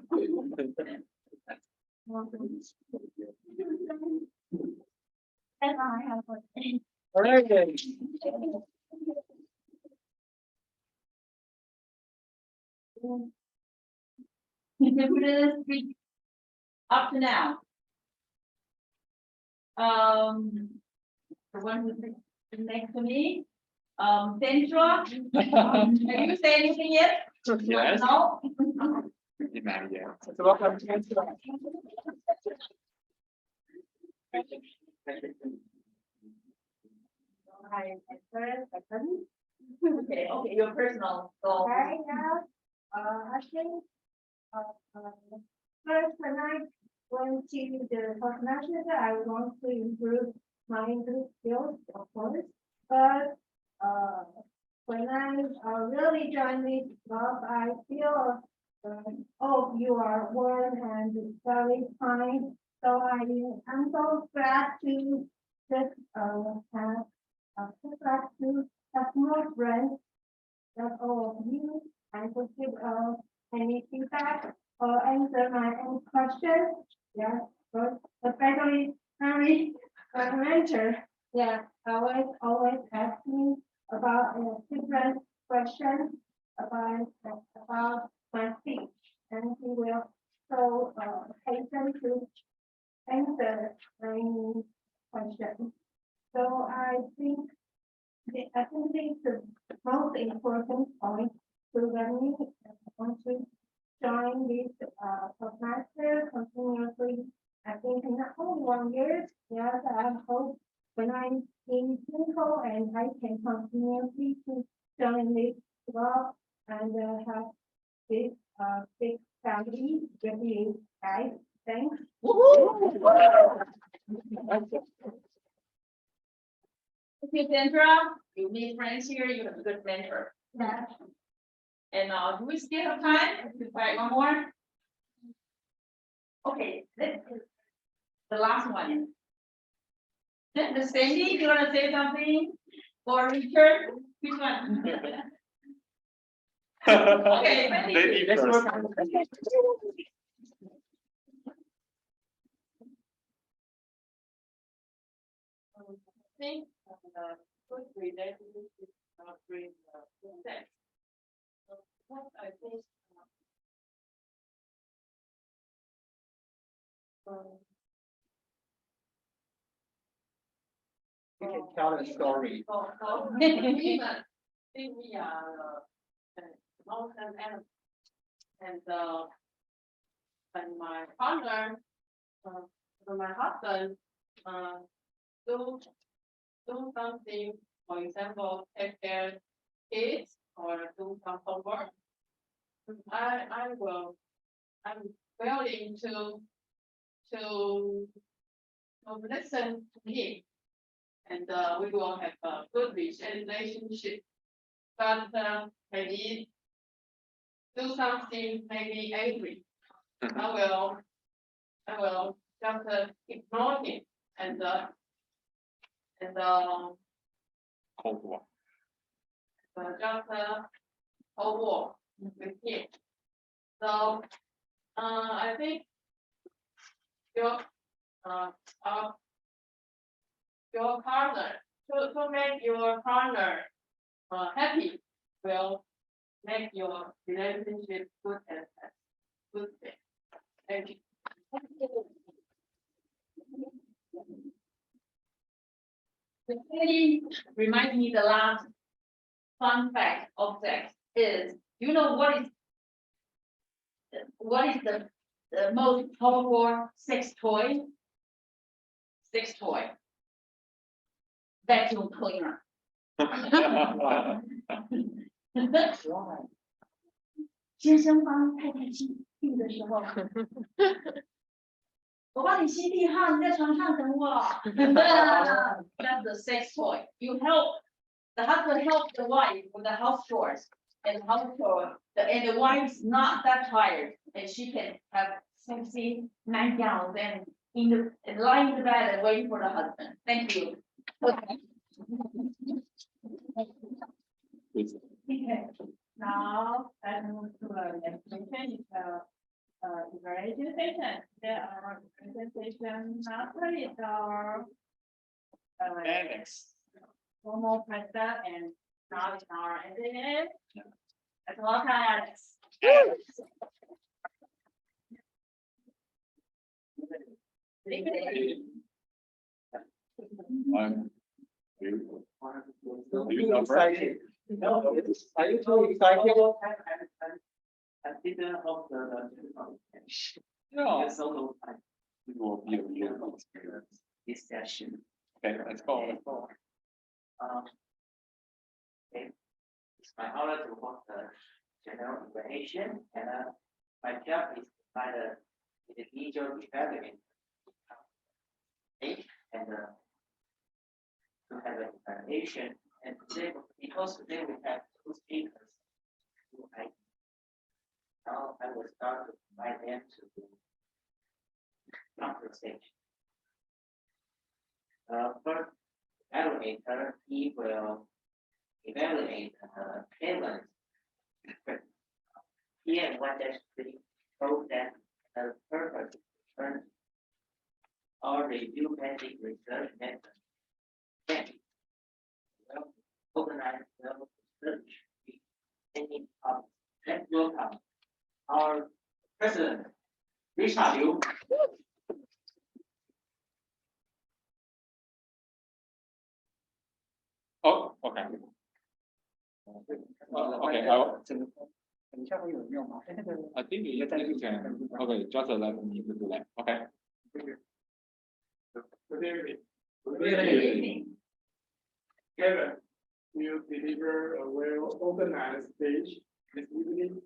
all I have for today. All right. Then. Up to now. The one who's next to me, Sandra, have you said anything yet? Yes. No? Yeah. So welcome to Okay, your personal goal. Right now, I think, first when I went to the Toastmasters, I want to improve my English skills, of course. But, when I really joined this club, I feel, oh, you are warm and very kind. So I'm so glad to just, have more friends that all of you and to give any feedback or answer my any questions. Yeah, but especially Harry, my mentor, yeah, always ask me about different questions about my speech, and he will so patient to answer any questions. So I think the most important point to when you want to join this Toastmaster continuously. I think not only 1 year, yes, I hope when I'm in clinical and I can continuously to join this club and have this big family with you guys. Thanks. Okay, Sandra, you meet friends here, you have a good mentor. Yeah. And do we still have time to try one more? Okay, the last one. The Sandy, you wanna say something? Or Richard, which one? Okay, Lady first. Think good relationship bring sex. What I think. You can tell a story. Think we are long-term animals. And my partner, my husband, do something, for example, take care kids or do some homework. I'm willing to listen to him. And we will have a good relationship. But maybe do something maybe angry. I will just ignore him and Cold War. just hold war with him. So I think your partner to make your partner happy will make your relationship good and good thing. Thank you. The really remind me the last fun fact of sex is, you know what is the most powerful sex toy? Sex toy. Vacuum cleaner. 先生帮太太吸地的时候，我帮你吸地哈，你在床上等我。That's the sex toy. You help the husband help the wife with the house chores and house chore, and the wife's not that tired, and she can have sexy nightgowns and lying in the bed and waiting for the husband. Thank you. Okay. Okay. Now, let's move to the next section. It's education. There are presentation after it our formal president and now it's our engineer. Let's welcome Alex. Excited. No, are you too excited? I didn't hope the. No. Solo time. It will be a real experience. This session. Okay, let's go. Let's go. Okay. It's my honor to host the general evaluation, and my job is to find the individual evaluation. Okay, and to have an evaluation, and today, because today we have two speakers, who now I will start to invite them to come to the stage. First, evaluator, he will evaluate Kevin's here 1-3 shows that the purpose or review basic research method can organize the research any of let's welcome our president, Richard Liu. Oh, okay. Okay, I think you can. Okay, just let me do that. Okay. Good evening. Kevin, you deliver a well-organized speech this evening,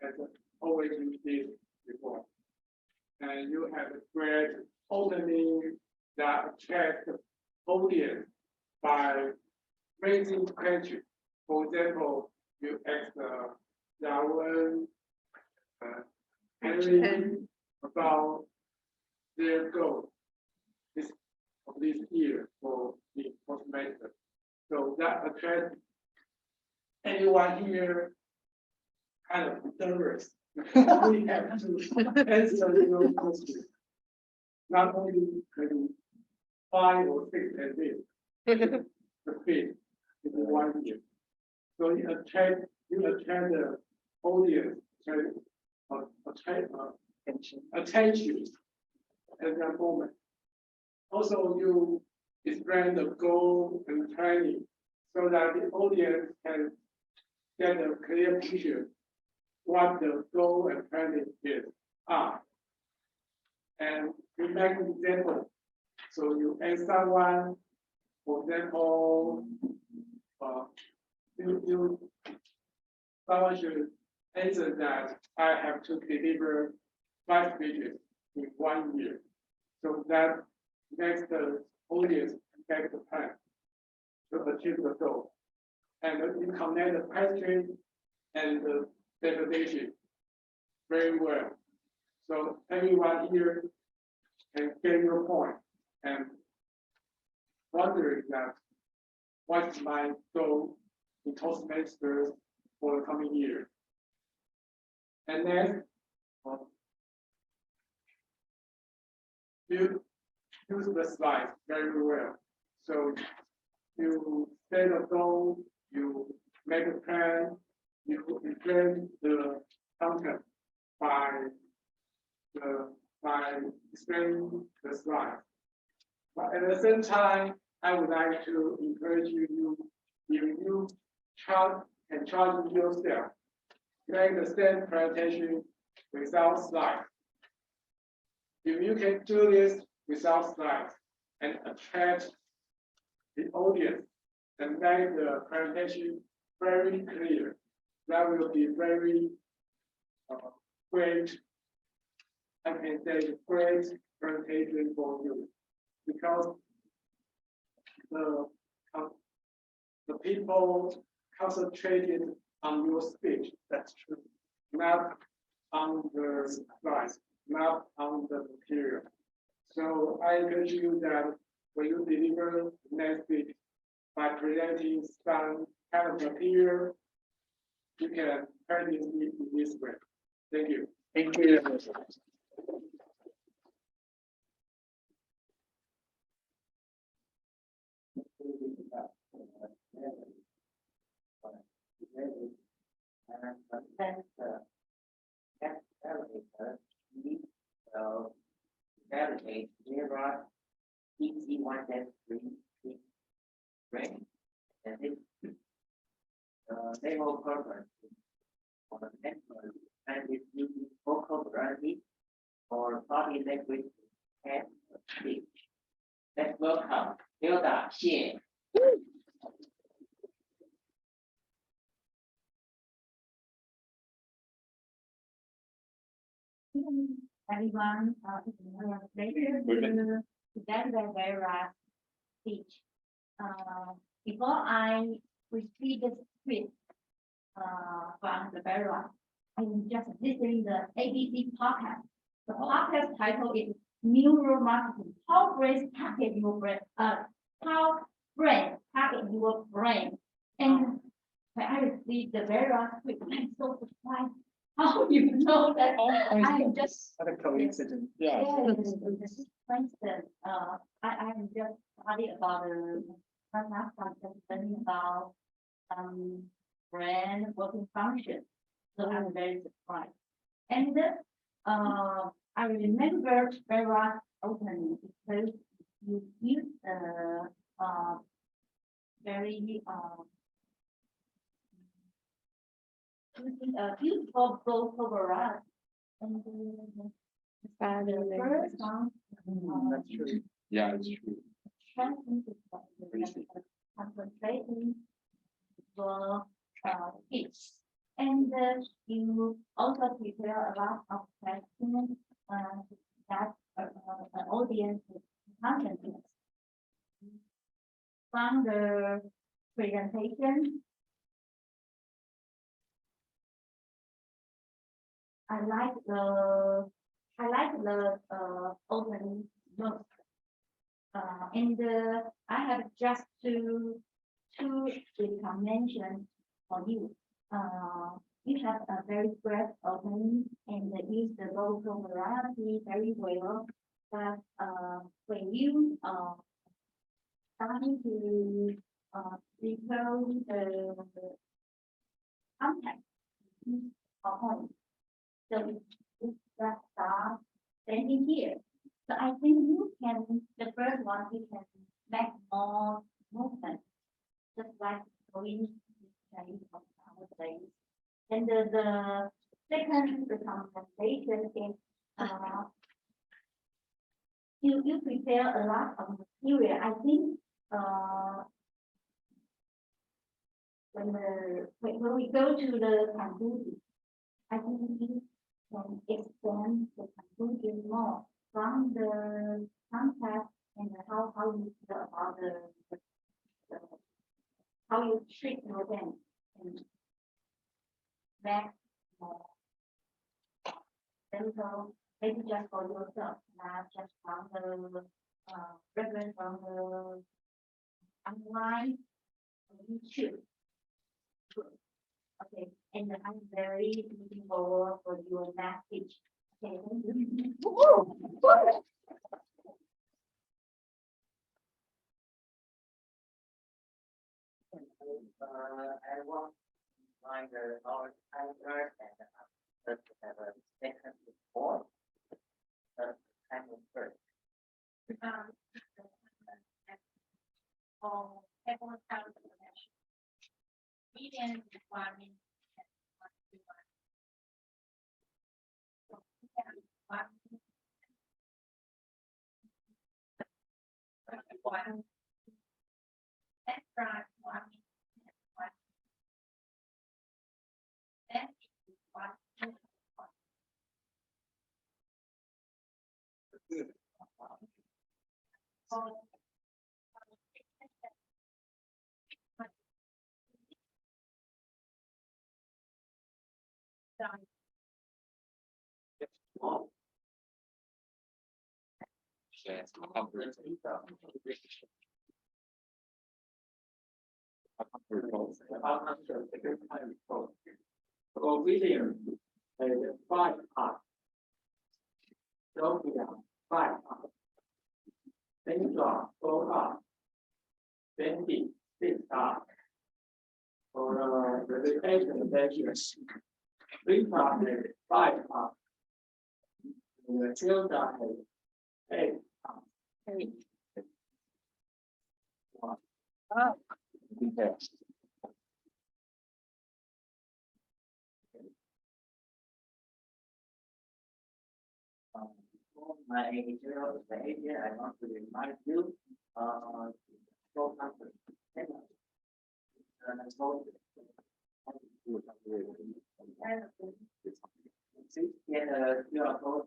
as always you did before. And you have a great opening that attracts audience by raising questions. For example, you ask Yao Henry about their goal this of this year for the Toastmasters. So that attracts anyone here kind of nervous. We have to answer your questions. Not only maybe 5 or 6 at least. The speed in 1 year. So you attract the audience, attention at that moment. Also, you explain the goal and planning so that the audience can get a clear picture what the goal and planning are. And you make an example. So you ask someone, for example, someone should answer that I have to deliver 5 pages in 1 year. So that makes the audience get the plan to achieve the goal. And you connect the question and the definition very well. So everyone here can get your point and wondering that what's my goal in Toastmasters for the coming year. And then you use the slides very well. So you set a goal, you make a plan, you explain the content by explaining the slides. But at the same time, I would like to encourage you, if you challenge yourself, make the same presentation without slides. If you can do this without slides and attract the audience and make the presentation very clear, that will be very great, I can say great presentation for you, because the people concentrated on your speech. That's true. Not on the slides, not on the material. So I encourage you that when you deliver next week by presenting some kind of material, you can practice it in this way. Thank you. Thank you. Validate nearby EC1-3 range, and this label purpose for the network and is using vocal variety or body language and speech. Let's welcome Hilda Xie. Everyone, later to present the very speech. Before I receive the script from the very I'm just listening the ABC podcast. The podcast title is Neuromarketing. How brains target your brain? How brain target your brain? And when I received the very script, I'm so surprised. How you know that I'm just What a coincidence. yes, for instance, I'm just studying about learning about brain working function. So I'm very surprised. And I remember very openly because you use very using a beautiful vocal variety. And the first one, That's true. Yeah, it's true. concentrating for speech. And you also prepare a lot of questions that the audience is content from the presentation. I like the open notes. And I have just two recommendations for you. You have a very breadth opening and use the vocal variety very well. But when you starting to decode the context of home, so it's that start standing here. So I think you can, the first one, you can make more movement, just like going of our days. And the second recommendation is, you prepare a lot of material. I think, when we go to the conclusion, I think we can extend the conclusion more from the concept and how you feel about the how you treat your game and that then so maybe just for yourself, not just from the reference from the online YouTube. Okay, and I'm very looking forward for your message. Okay, thank you. I want like our timer and to have a second report. Time first. For everyone out of the nation. Median requirement. One extra one. Then one. For William, 5 parts. Sophia, 5 parts. Sandra, 4 parts. Bendy, 6 parts. For the retention measures, 3 parts, 5 parts. The children, 8 parts. My general behavior, I want to remind you, so get a QR code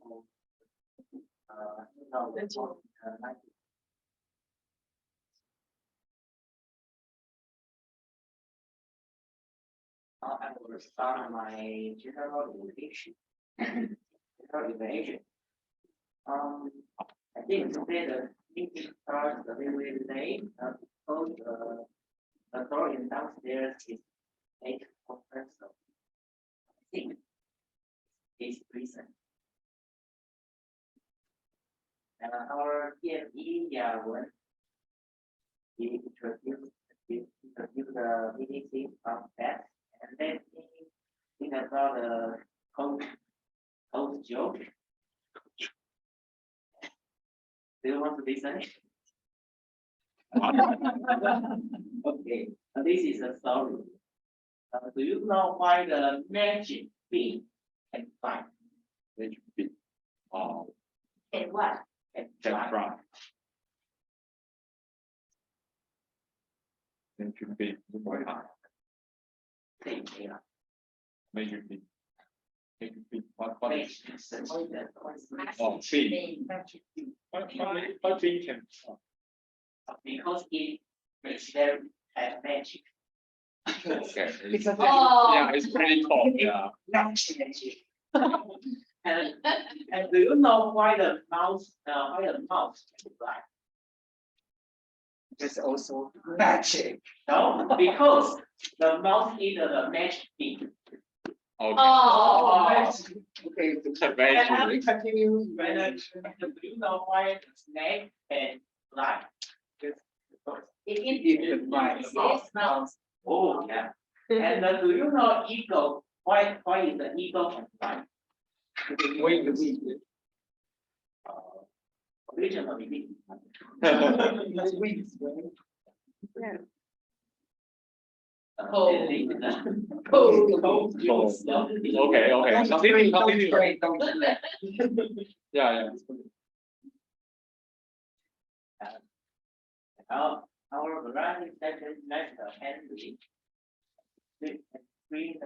I will start my general evaluation. I think today the meeting starts a little bit late, because the authority downstairs is 8 o'clock, so I think this reason. Our TFE Yawon, he introduced the meeting from that, and then he think about the code joke. Do you want to listen? Okay, this is a story. Do you know why the magic bean can fly? Magic bean. And what? Can Can fly. fly. Magic bean. Magic bean. Magic bean. What is? Oh, bean. What bean can? Because it makes them have magic. Okay. Oh. Yeah, it's pretty tall, yeah. Not changing. And do you know why the mouse is black? It's also magic. No, because the mouse is the magic beat. Okay. Oh. Okay. It's very And I unique. will continue. Do you know why the snake is black? It It's black. Yes, mouse. Oh, yeah. And do you know eagle? Why is the eagle black? Wait, the Originally. Oh. Okay, continue. Yeah. Our variety section master handling. Between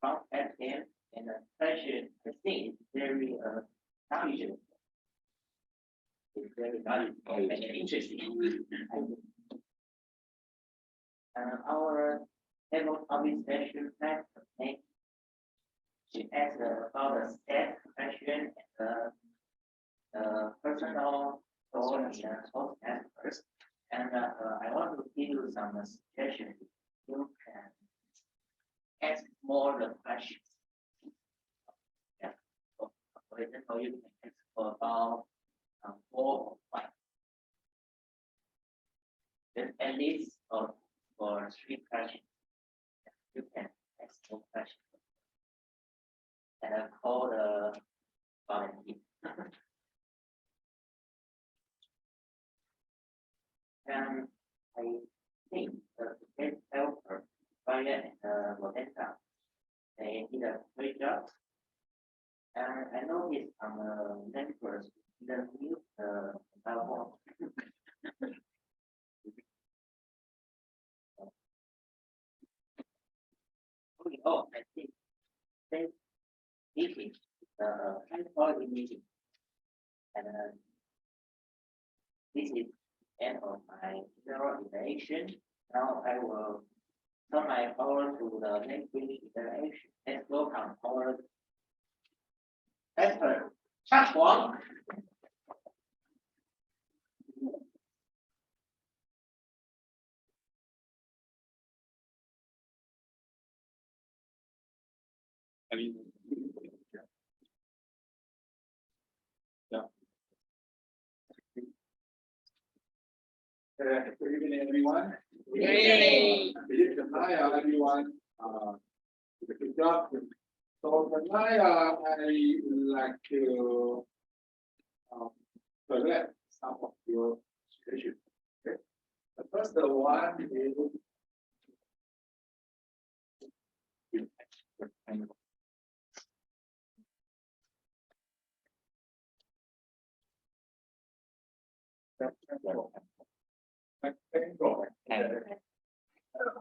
front end and the session, I think it's very challenging. It's very valuable and interesting. Our table public session master name. She asks about the stat question and personal goal in Toastmasters. And I want to give you some suggestions. You can ask more the questions. Yeah. For example, you can ask for about 4 or 5. Then at least for 3 questions, you can ask more questions. And call the volunteer. And I think the best helper, Ryan and Modesta, they did a great job. And I noticed on the members, the new level. Oh, I think this meeting, high quality meeting. And this is end of my general iteration. Now I will turn my power to the next iteration. Let's welcome our expert, Chuck Wang. Good evening, everyone. Good evening. Hi, everyone. Good job. So tonight, I would like to correct some of your issues. Okay. The first one is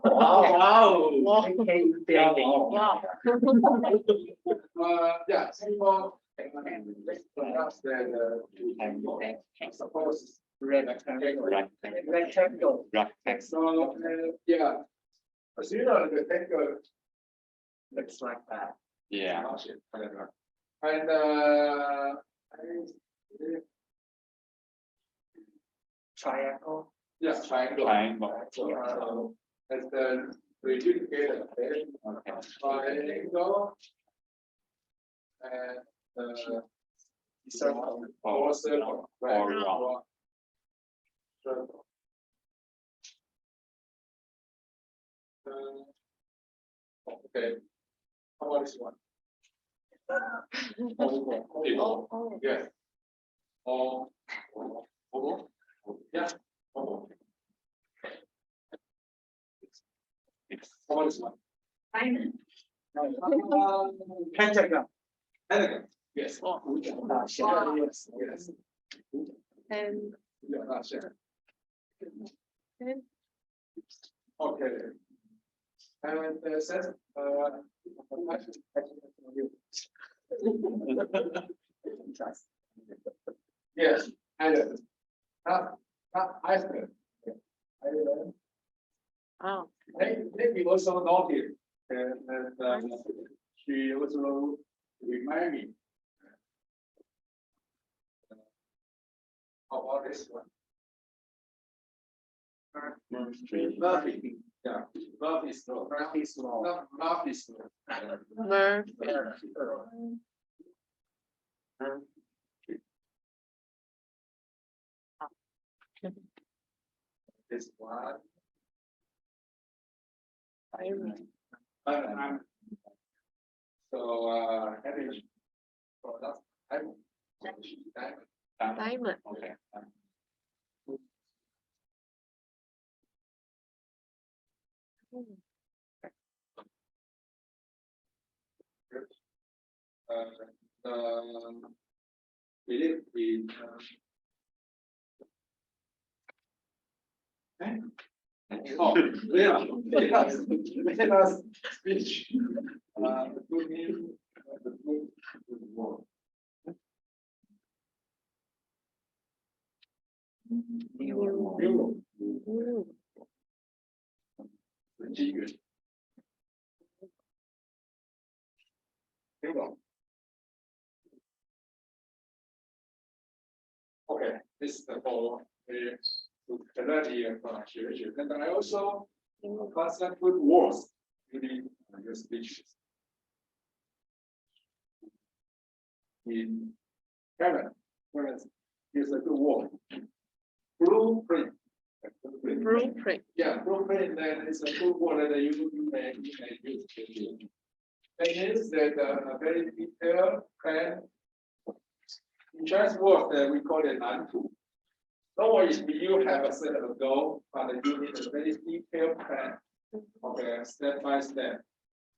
Wow. Yeah, simple. Let's pronounce that suppose rectangle. So, yeah. As you know, the rectangle looks like that. Yeah. And Triangle. yeah, triangle. So, as the review together, triangle. And circle. Or circle. Or round. Circle. Okay. How about this one? Oval. Yes. Oval. Yeah. Oval. How about this one? Diamond. Pentagon. Pentagon. Yes. Wow. Yes. And Yeah, sure. Okay. And says, yes, island. Not Iceland. Island. oh, Hey, also noted, and she also remind me about this one. Murphy, yeah, Murphy's law. Murphy's law. Not Murphy's law. Murphy. This one. So, having, so that's, Diamond. okay. Believe in, oh, yeah, let us speech, the good news, the good word. Okay, this is the whole pronunciation, and I also constant good words during your speeches. In Kevin, here's a good word. Blueprint. Blueprint. Yeah, blueprint, then it's a good word that you may use. It means that a very detailed plan. In Chinese word, we call it 蓝图. Normally, you have a set of goal, but you need a very detailed plan. Okay, step by step,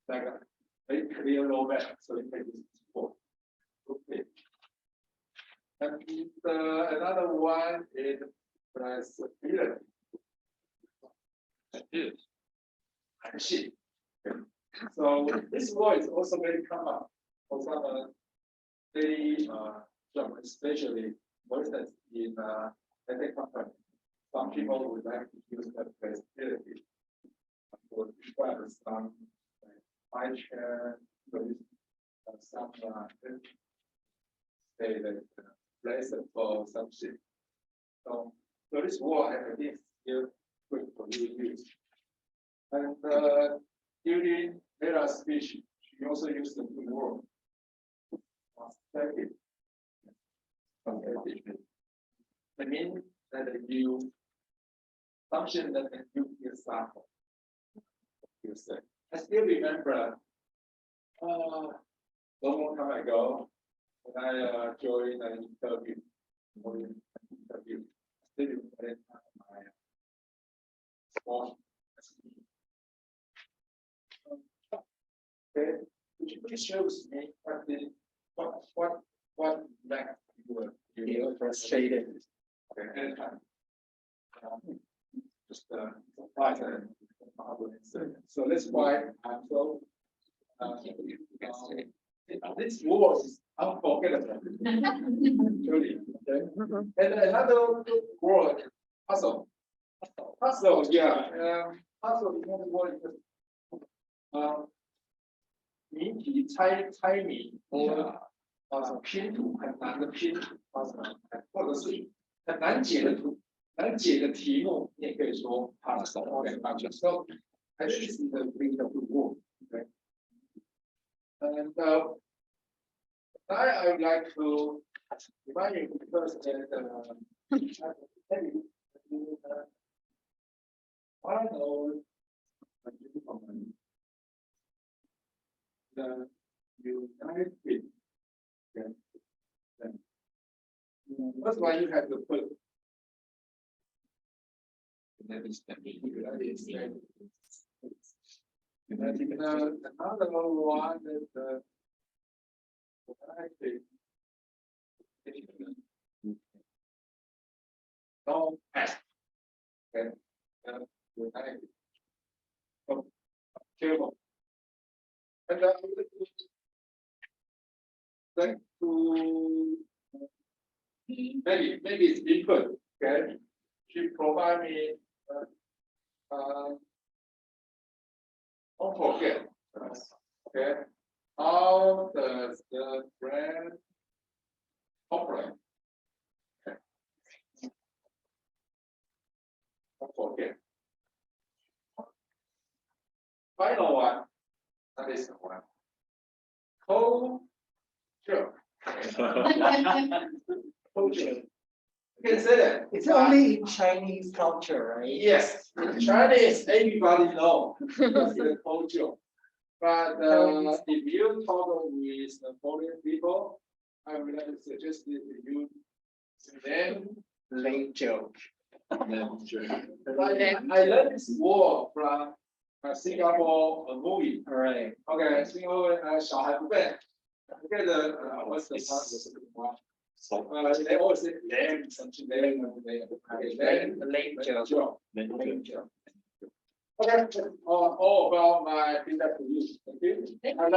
like a very clear roadmap, so you can use this word. Okay. And another one is flexibility. So this word is also very common for some very job, especially for instance in a tech company. Some people would like to use that flexibility for require some high chair, some say that place for something. So this word I think is still good for you to use. And during Vera's speech, she also used the good word. I mean that you function that you example. You say. I still remember long time ago when I joined an interview. I still remember my small. Okay, could you please show me what next you were frustrated? Okay, anytime. Just surprise and so that's why I'm so this word is unforgettable. Truly. Okay. And another word, puzzle. Puzzle, yeah. Puzzle is another word. 谜题猜谜或拼图很难的拼图或者是很难解的图难解的题目，你也可以说 puzzle or function. So I think this is the bring of the word. Okay. And now I would like to remind you because I know the United States. Okay. That's why you have to put another one is the United States. No past. Okay. United. So, careful. And like to maybe it's input. Okay, she provide me Don't forget. Okay. How does the brand operate? Okay. Don't forget. Final one. That is the one. Culture. Culture. You can say that. It's only in Chinese culture, right? Yes, Chinese, everybody know that's the culture. But if you talk with the foreign people, I would like to suggest that you then Late joke. I learned this word from Singapore movie. All right. Okay, Singapore 小孩不背，不背的what's the one? They always say then something then okay then Late joke. Late joke. Okay, all about my feedback to you. Thank you.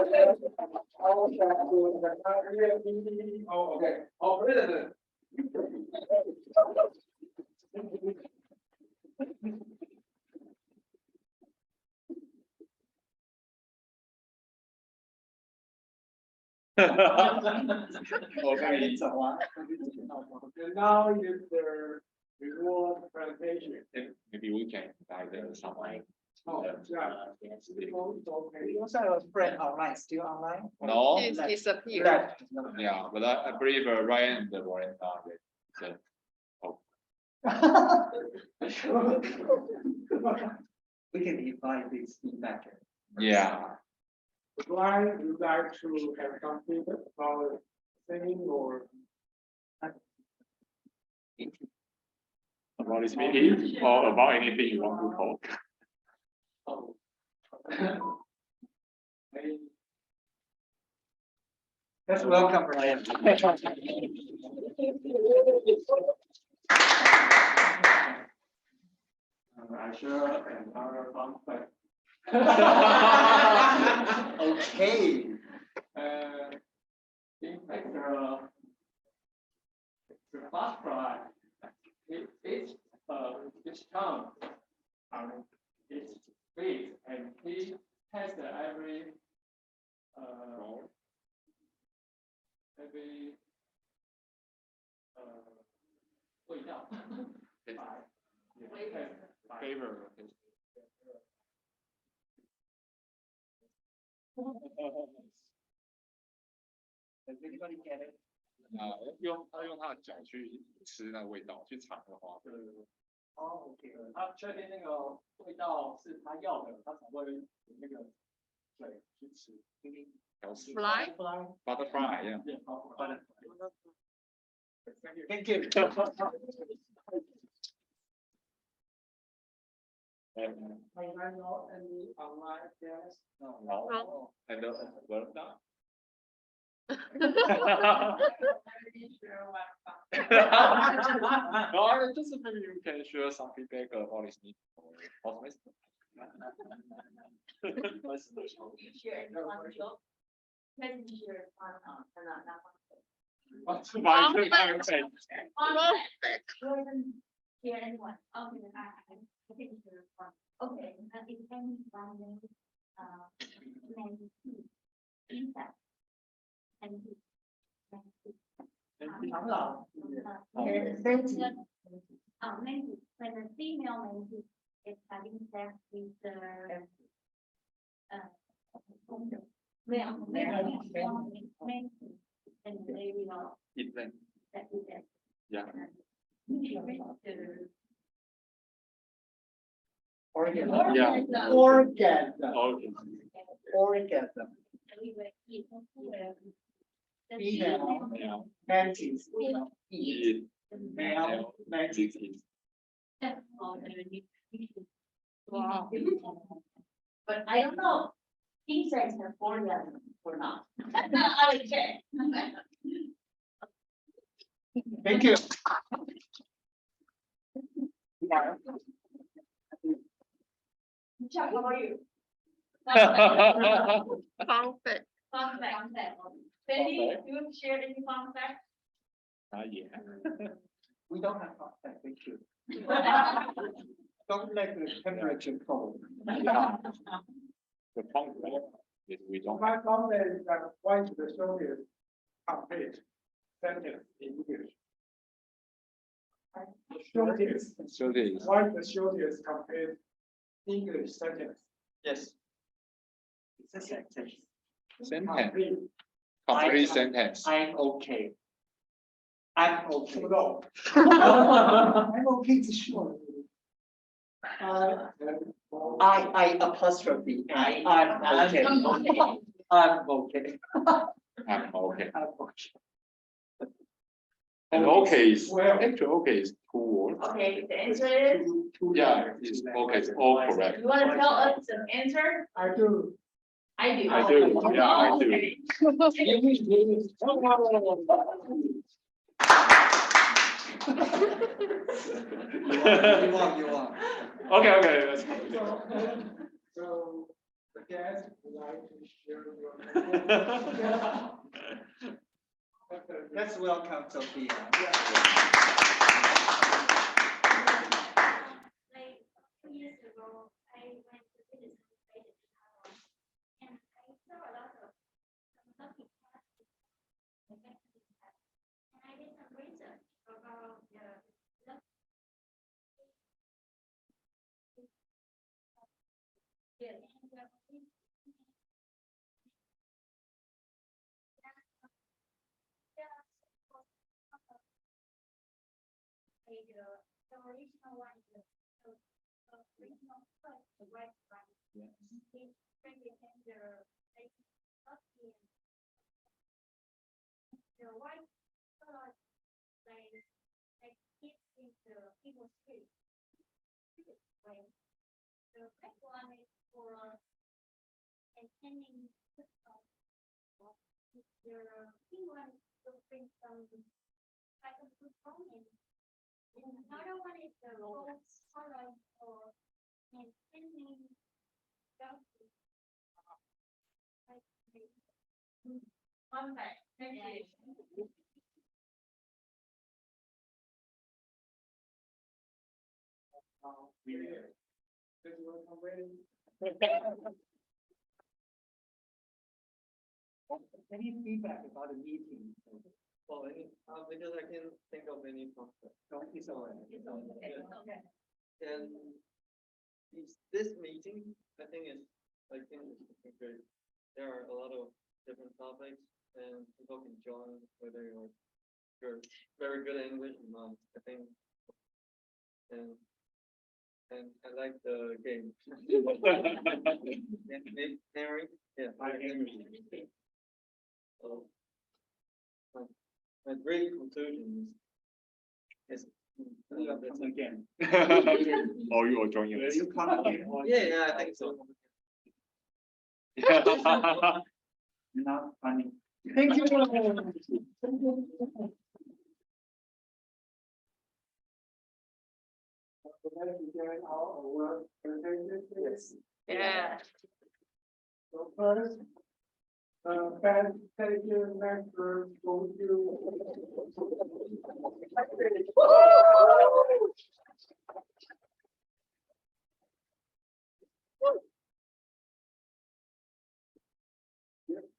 Oh, okay. Oh, president. Okay. And now is the reward presentation. Maybe we can invite someone. Oh, yeah. You also have a friend online, still online? No. He's disappeared. Left. Yeah, but I believe Ryan and Warren are the. We can invite this feedback. Yeah. Why you like to have something about singing or? About this meeting or about anything you want to talk. Let's welcome Ryan. I sure another fun fact. Okay. In fact, the fast fry, each town, it's big and he has every,味道。Favor. Does anybody get it? 用他的脚去吃那个味道，去尝的话，哦，OK。他确定那个味道是他要的，他才会有那个水去吃。调试 Fly? butterfly，yeah。 Thank you. I don't know any online class. No. And well done. No, just maybe you can share some feedback about this meeting for Toastmasters. Share one job. Can you share one What's my favorite? Hear anyone? Okay, I think share one. Okay, it can be one insect. And when the female mantis is having sex with the male mantis, and they will Eat them. that is it. Yeah. Orgasm. Yeah. Orgasm. Okay. Orgasm. We will eat the Female. Yeah. Mantis. will Eat. Eat. Male. Mantis. Wow. But I don't know, insects have orgasm or not. I will check. Thank you. Chuck, how are you? Fun fact. Fun fact. Benny, you share any fun fact? Yeah. We don't have contact. Thank you. Don't let the temperature cold. The point is we don't. My comment is that why is the shortest complete sentence in English? Shortest, So this. why is the shortest complete English sentence? Yes. It's a sentence. Sentence. Complete. Complete sentence. I'm okay. I'm okay. No. I'm okay to short. I apostrophe. I'm okay. I'm okay. I'm okay. I'm okay. And okay is, Well- actually okay is 2 words. Okay, the answer is, Yeah, it's okay, it's all correct. you wanna tell us the answer? I do. I do. I do, yeah, I do. Okay. You want. Okay, let's. So the guest would like to share your. Let's welcome Sophia. Like 2 years ago, I went to visit some places in Taiwan, and I saw a lot of lucky cats. And I did some research about the lucky. Yeah, and the original one is the original first, the white one. It's pretty tender, like lucky. The white color, like it in the people's street. Way. The black one is for maintaining football. The pink one is to bring some type of football in. And another one is the gold color for maintaining justice. One back. Thank you. Any feedback about the meeting? Well, because I can't think of any concept. Don't be so. Okay. And this meeting, I think it's great. There are a lot of different topics and people can join whether you're very good at English or not, I think. And I like the game. And Henry, yeah. So, my great conclusion is that's Again. Or you are joining Will us. you come again? yeah, I think so. Not funny. Thank you. Yes. Yeah. So first, bad behavior members go to.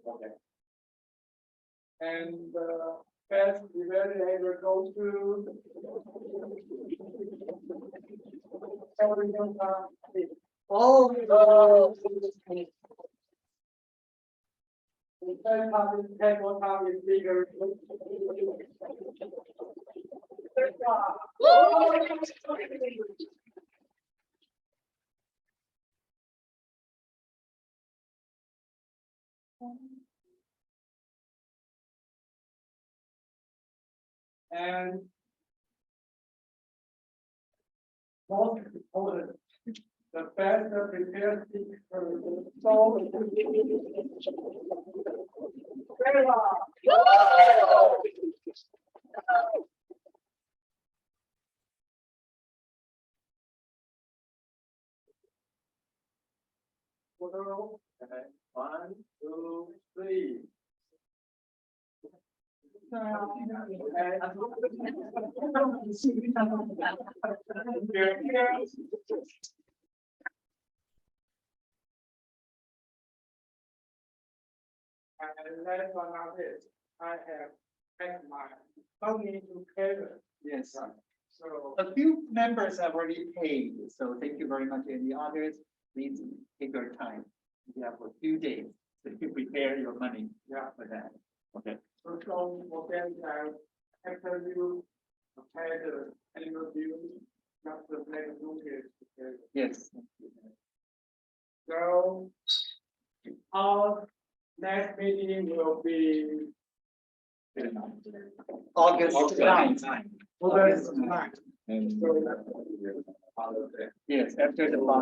Okay. And best behavior go to. Oh. The third time is table time is bigger. And most important, the best prepared speaker, the soul. One, two, three. And last but not least, I have asked my company to pay them. Yes. So A few members have already paid, so thank you very much. And the others, please take your time. You have a few days to prepare your money. Yeah. For that. Okay. so for them, after you pay the annual dues, not the next notice. Yes. So our next meeting will be August 9th. August 9th. And. So, Yes, after the.